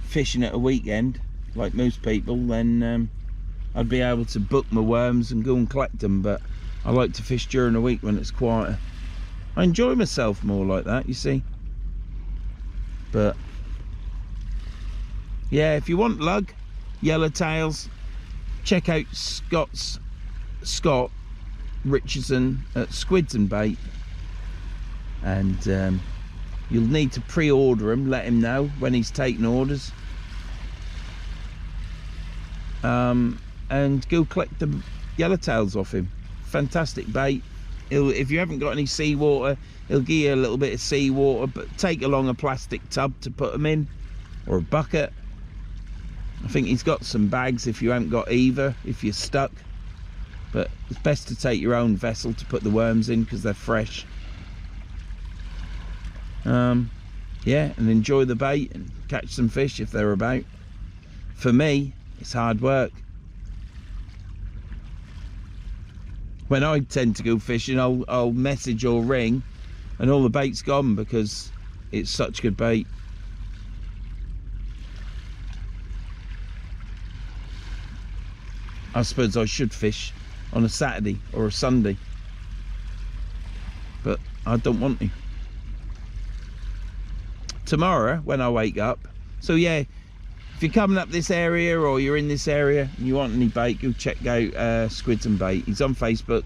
fishing at a weekend, like most people, then I'd be able to book my worms and go and collect them. But I like to fish during the week when it's quieter. I enjoy myself more like that, you see. But yeah, if you want lug, yellowtails, check out Scott Richardson at Squids and Bait, and you'll need to pre-order him. Let him know when he's taking orders, and go collect the yellowtails off him. Fantastic bait. If you haven't got any seawater, he'll give you a little bit of seawater, but take along a plastic tub to put them in, or a bucket. I think he's got some bags if you haven't got either, if you're stuck. But it's best to take your own vessel to put the worms in, because they're fresh. Yeah, and enjoy the bait and catch some fish if they're about. For me, it's hard work. When I tend to go fishing, I'll message or ring and all the bait's gone, because it's such good bait. I suppose I should fish on a Saturday or a Sunday, but I don't want to. Tomorrow when I wake up, so yeah, if you're coming up this area or you're in this area and you want any bait, go check out Squids and Bait. He's on Facebook.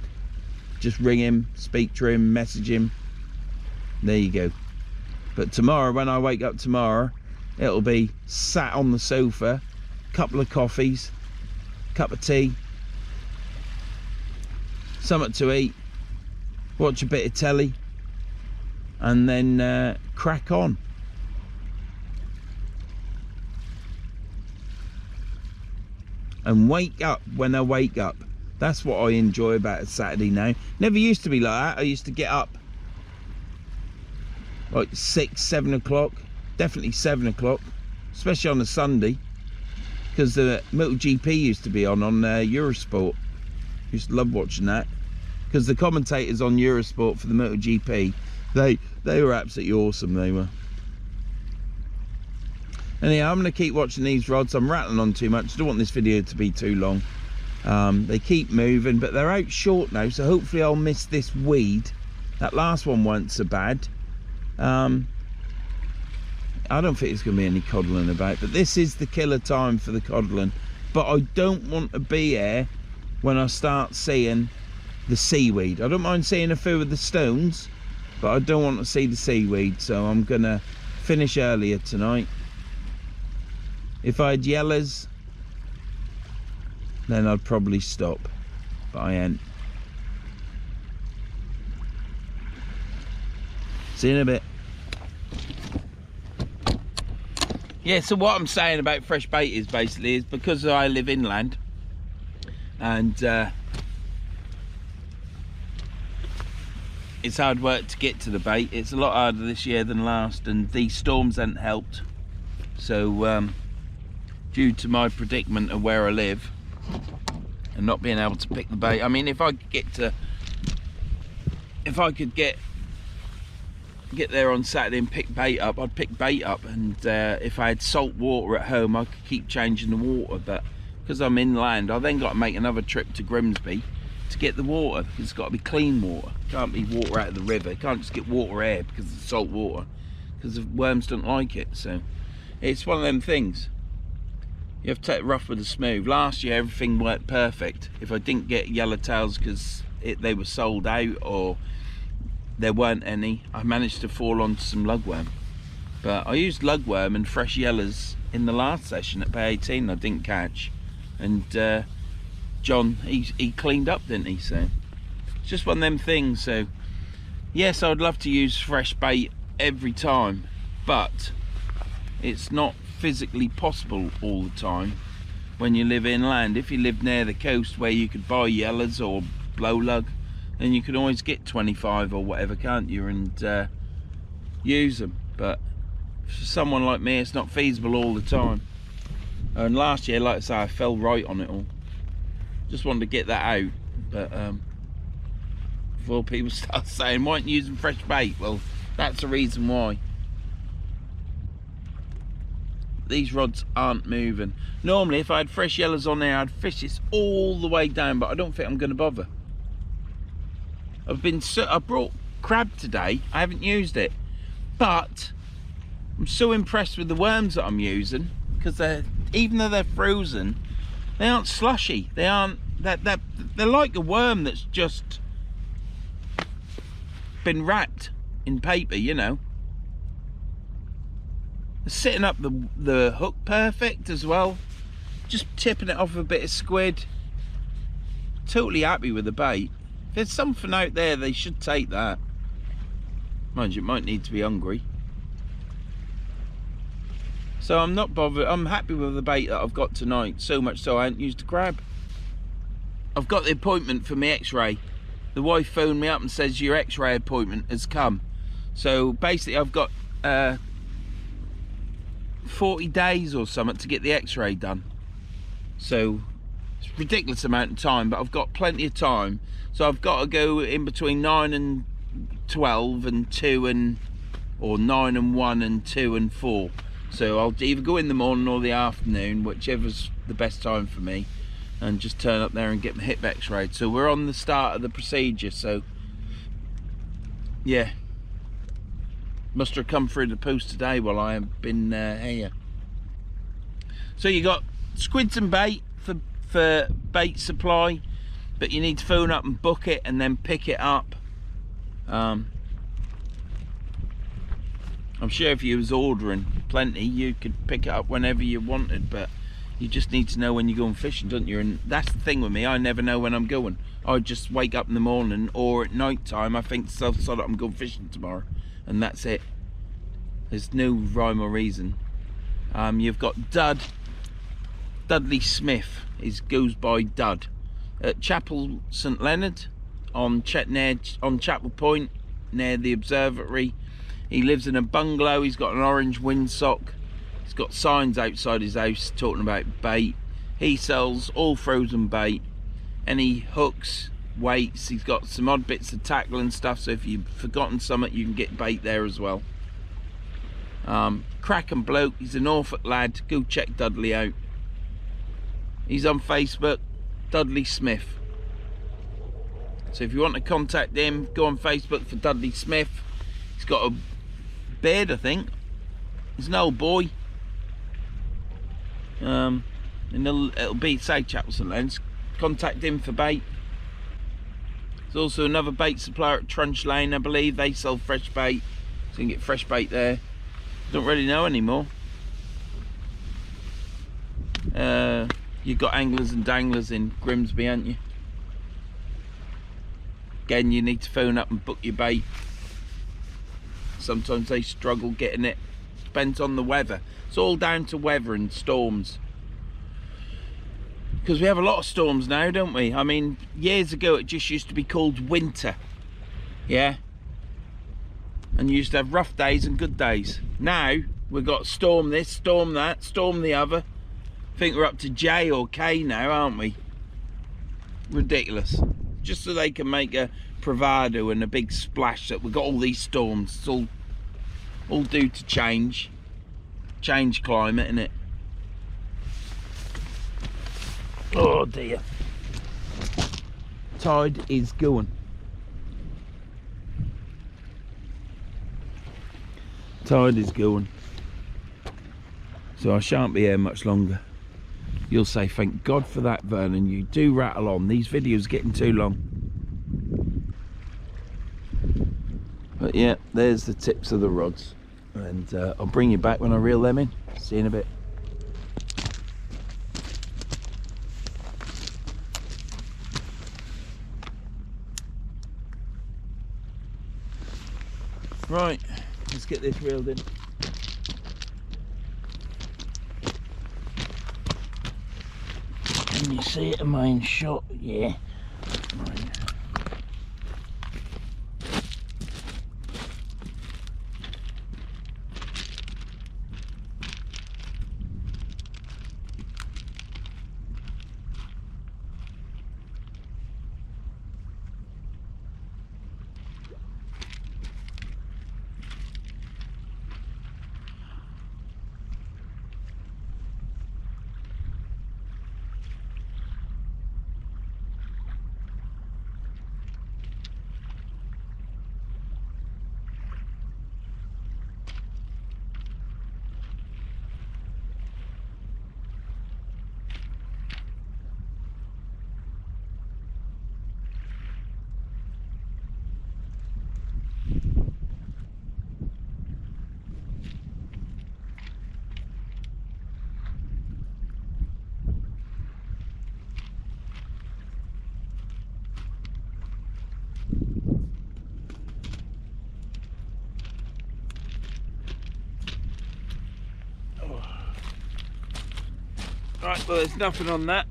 Just ring him, speak to him, message him. There you go. But tomorrow when I wake up tomorrow, it'll be sat on the sofa, couple of coffees, cup of tea, something to eat, watch a bit of telly, and then crack on. And wake up when I wake up. That's what I enjoy about a Saturday now. Never used to be like that. I used to get up like 6, 7 o'clock, definitely 7 o'clock, especially on a Sunday, because the MotoGP used to be on Eurosport. Used to love watching that because the commentators on Eurosport for the MotoGP, they were absolutely awesome. They were. Anyhow, I'm going to keep watching these rods. I'm rattling on too much. I don't want this video to be too long. They keep moving, but they're out short now, so hopefully I'll miss this weed. That last one wasn't so bad. I don't think there's going to be any codling about, but this is the killer time for the codling. But I don't want to be here when I start seeing the seaweed. I don't mind seeing a few of the stones, but I don't want to see the seaweed, so I'm going to finish earlier tonight. If I had yellows, then I'd probably stop, but I ain't. See you in a bit. Yeah, so what I'm saying about fresh bait is basically because I live inland and it's hard work to get to the bait. It's a lot harder this year than last, and these storms haven't helped. So due to my predicament of where I live and not being able to pick the bait, I mean, if I could get there on Saturday and pick bait up, I'd pick bait up. And if I had salt water at home, I could keep changing the water, but because I'm inland, I then got to make another trip to Grimsby to get the water, because it's got to be clean water. It can't be water out of the river. It can't just get water here because it's salt water, because the worms don't like it. So it's one of them things. You have to take it rough with the smooth. Last year everything worked perfect. If I didn't get yellowtails because they were sold out or there weren't any, I managed to fall onto some lugworm. But I used lugworm and fresh yellows in the last session at Bay 18 I didn't catch. And John, he cleaned up, didn't he? So it's just one of them things. So yes, I'd love to use fresh bait every time, but it's not physically possible all the time when you live inland. If you live near the coast where you could buy yellows or blow lug, then you can always get 25 or whatever, can't you, and use them. But for someone like me, it's not feasible all the time. And last year, like I say, I fell right on it all. Just wanted to get that out, but before people start saying, why aren't you using fresh bait? Well, that's the reason why. These rods aren't moving. Normally, if I had fresh yellows on there, I'd fish this all the way down, but I don't think I'm going to bother. I brought crab today. I haven't used it, but I'm so impressed with the worms that I'm using, because even though they're frozen, they aren't slushy. They aren't they're like a worm that's just been wrapped in paper, you know. They're sitting up the hook perfect as well. Just tipping it off a bit of squid. Totally happy with the bait. If there's something out there, they should take that. Mind you, it might need to be hungry. So I'm not bothered. I'm happy with the bait that I've got tonight. So much so I haven't used a crab. I've got the appointment for my x-ray. The wife phoned me up and says your x-ray appointment has come. So basically I've got 40 days or something to get the x-ray done. So it's a ridiculous amount of time, but I've got plenty of time. So I've got to go in between 9 and 12 and 2 and, or 9 and 1 and 2 and 4. So I'll either go in the morning or the afternoon, whichever's the best time for me, and just turn up there and get my hip x-rayed. So we're on the start of the procedure, so yeah. Must have come through the post today while I have been here. So you got squids and bait for bait supply, but you need to phone up and book it and then pick it up. I'm sure if you was ordering plenty, you could pick it up whenever you wanted, but you just need to know when you're going fishing, don't you? And that's the thing with me, I never know when I'm going. I just wake up in the morning, or at night time I think to myself, so that I'm going fishing tomorrow, and that's it. There's no rhyme or reason. You've got Dudley Smith, goes by Dud, at Chapel St Leonard on Chapel Point near the observatory. He lives in a bungalow. He's got an orange windsock. He's got signs outside his house talking about bait. He sells all frozen bait, any hooks, weights. He's got some odd bits of tackle and stuff, so if you've forgotten something, you can get bait there as well. Cracking bloke, he's a Norfolk lad. Go check Dudley out. He's on Facebook, Dudley Smith. So if you want to contact him, go on Facebook for Dudley Smith. He's got a beard, I think. He's an old boy. And it'll be South Chapels and Lens. Contact him for bait. There's also another bait supplier at Trunch Lane, I believe. They sell fresh bait, so you can get fresh bait there. Don't really know anymore. You've got Anglers and Danglers in Grimsby, haven't you? Again, you need to phone up and book your bait. Sometimes they struggle getting it. Depends on the weather. It's all down to weather and storms. Because we have a lot of storms now, don't we? I mean, years ago it just used to be called winter. Yeah? And you used to have rough days and good days. Now, we've got storm this, storm that, storm the other. I think we're up to J or K now, aren't we? Ridiculous. Just so they can make a bravado and a big splash that we've got all these storms. It's all due to change climate, isn't it? Oh dear. Tide is going. Tide is going. So I shan't be here much longer. You'll say, thank God for that, Vernon. You do rattle on. These videos are getting too long. But yeah, there's the tips of the rods. And I'll bring you back when I reel them in. See you in a bit. Right, let's get this reeled in. Can you see it in my own shot? Yeah. Right. Right, well, there's nothing on that.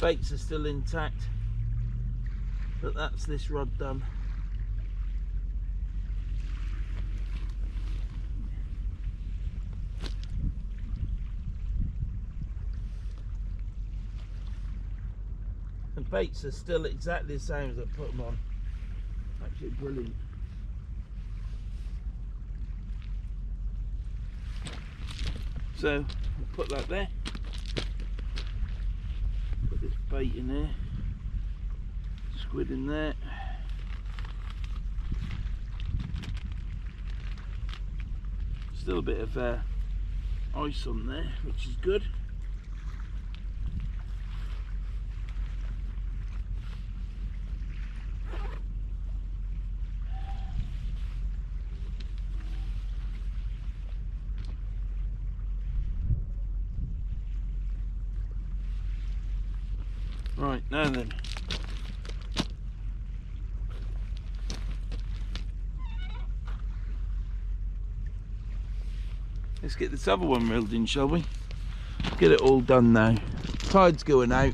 Baits are still intact, but that's this rod done. The baits are still exactly the same as I put them on. Actually brilliant. So I'll put that there. Put this bait in there. Squid in there. Still a bit of ice on there, which is good. Right, now then. Let's get this other one reeled in, shall we? get it all done now. Tide's going out.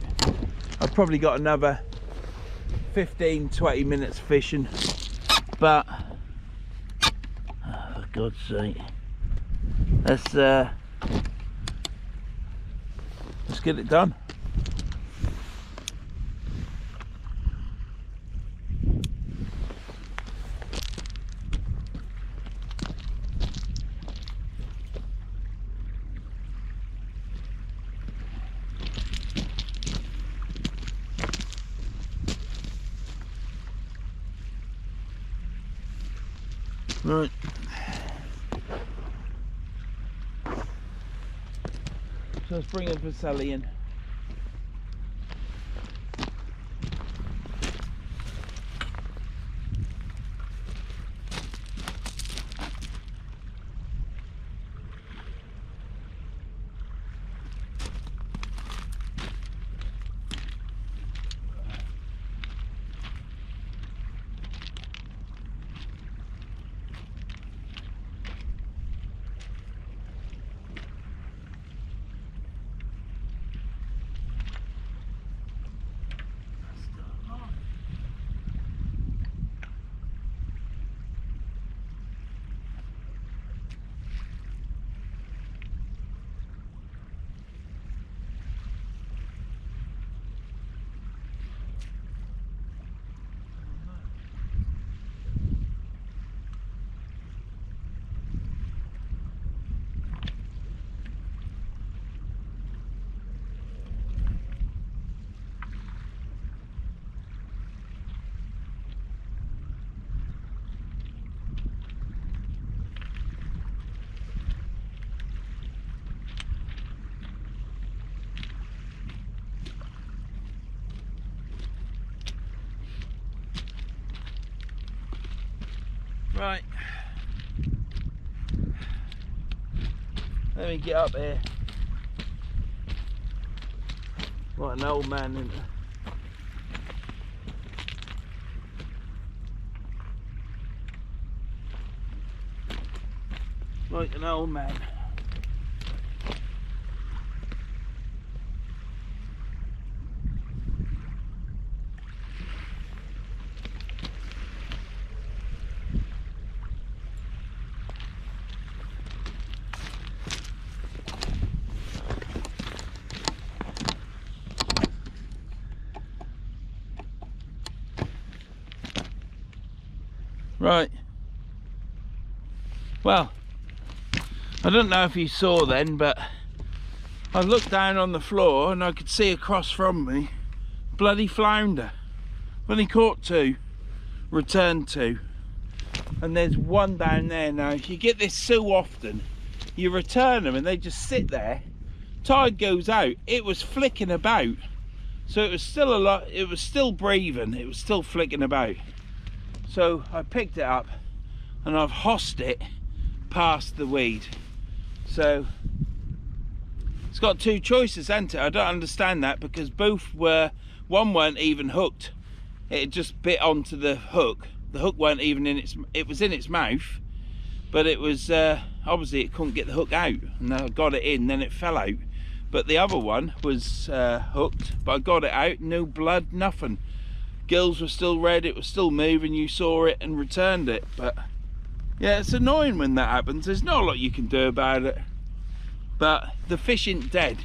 I've probably got another 15-20 minutes fishing, but oh, for God's sake, let's get it done. Right. So let's bring the Sally in. Right, let me get up here. What an old man, isn't it? Like an old man. Right, well, I don't know if you saw then, but I looked down on the floor and I could see across from me bloody flounder. I've only caught two, returned two, and there's one down there. Now you get this so often, you return them and they just sit there. Tide goes out, it was flicking about, so it was still a lot, it was still breathing, it was still flicking about. So I picked it up and I've hossed it past the weed. So it's got two choices, hasn't it? I don't understand that, because both were, one weren't even hooked. It just bit onto the hook. The hook weren't even in its, it was in its mouth, but it was, obviously it couldn't get the hook out. And I got it in, then it fell out. But the other one was hooked, but I got it out, no blood, nothing. Gills were still red, it was still moving, you saw it and returned it. But yeah, it's annoying when that happens. There's not a lot you can do about it, but the fish ain't dead,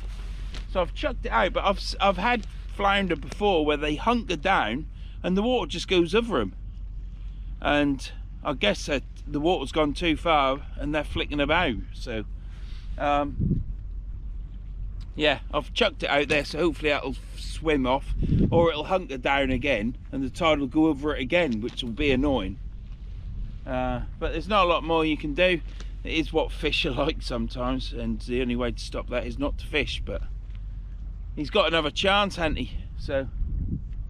so I've chucked it out. But I've had flounder before where they hunker down and the water just goes over them, and I guess that the water's gone too far and they're flicking about. So yeah, I've chucked it out there, so hopefully that'll swim off, or it'll hunker down again and the tide will go over it again, which will be annoying. But there's not a lot more you can do. It is what fish are like sometimes, and the only way to stop that is not to fish. But he's got another chance, hasn't he? So,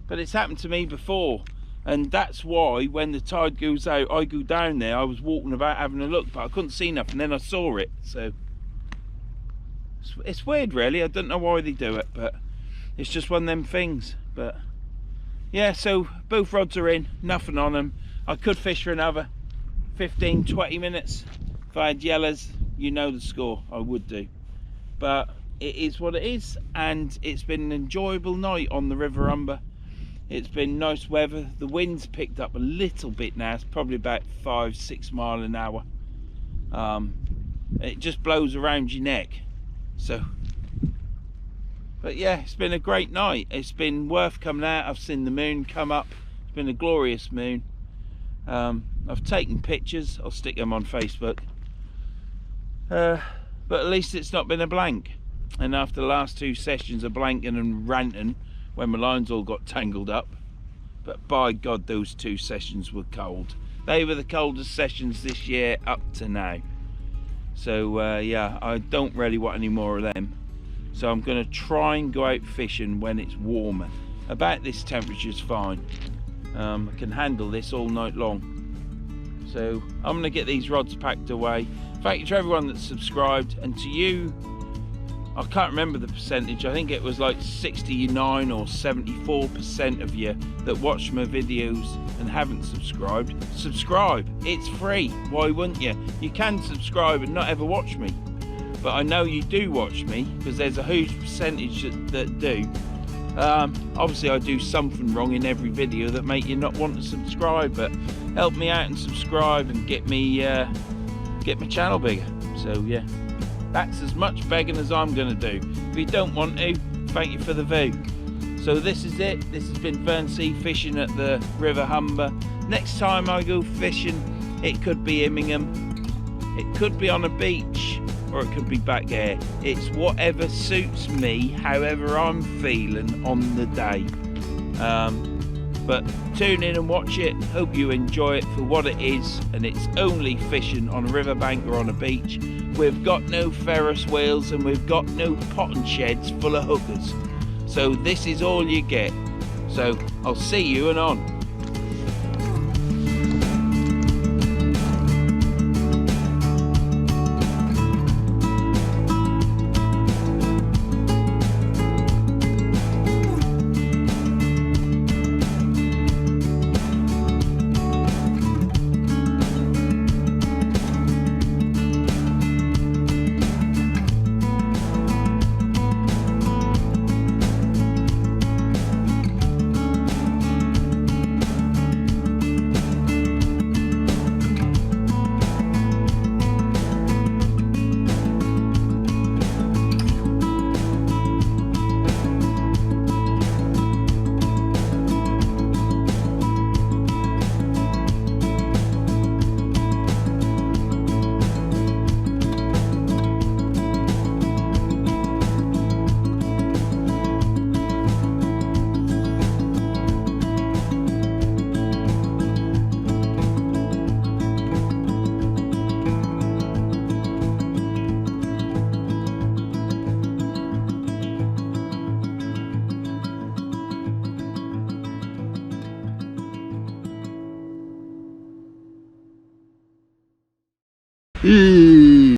but it's happened to me before, and that's why when the tide goes out, I go down there. I was walking about having a look, but I couldn't see nothing, then I saw it. So it's weird really, I don't know why they do it, but it's just one of them things. But yeah, so both rods are in, nothing on them. I could fish for another 15-20 minutes if I had yellows. You know the score, I would do. But it is what it is, and it's been an enjoyable night on the River Humber. It's been nice weather. The wind's picked up a little bit now. It's probably about 5-6 miles an hour. It just blows around your neck. So, but yeah, it's been a great night. It's been worth coming out. I've seen the moon come up. It's been a glorious moon. I've taken pictures. I'll stick them on Facebook. But at least it's not been a blank. And after the last 2 sessions of blanking and ranting, when my lines all got tangled up, but by God, those 2 sessions were cold. They were the coldest sessions this year up to now. So yeah, I don't really want any more of them. So I'm going to try and go out fishing when it's warmer. About this temperature is fine. I can handle this all night long. So I'm going to get these rods packed away. Thank you to everyone that's subscribed, and to you, I can't remember the percentage. I think it was like 69 or 74% of you that watch my videos and haven't subscribed. Subscribe, it's free. Why wouldn't you? You can subscribe and not ever watch me, but I know you do watch me because there's a huge percentage that do. Obviously I do something wrong in every video that make you not want to subscribe, but help me out and subscribe and get my channel bigger. So yeah, that's as much begging as I'm going to do. If you don't want to, thank you for the view. So this is it. This has been Verns fishing at the River Humber. Next time I go fishing, it could be Immingham, it could be on a beach, or it could be back there. It's whatever suits me, however I'm feeling on the day. But tune in and watch it. Hope you enjoy it for what it is, and it's only fishing on a riverbank or on a beach. We've got no Ferris wheels and we've got no potting sheds full of hookers. So this is all you get. So I'll see you and on.
Ooh.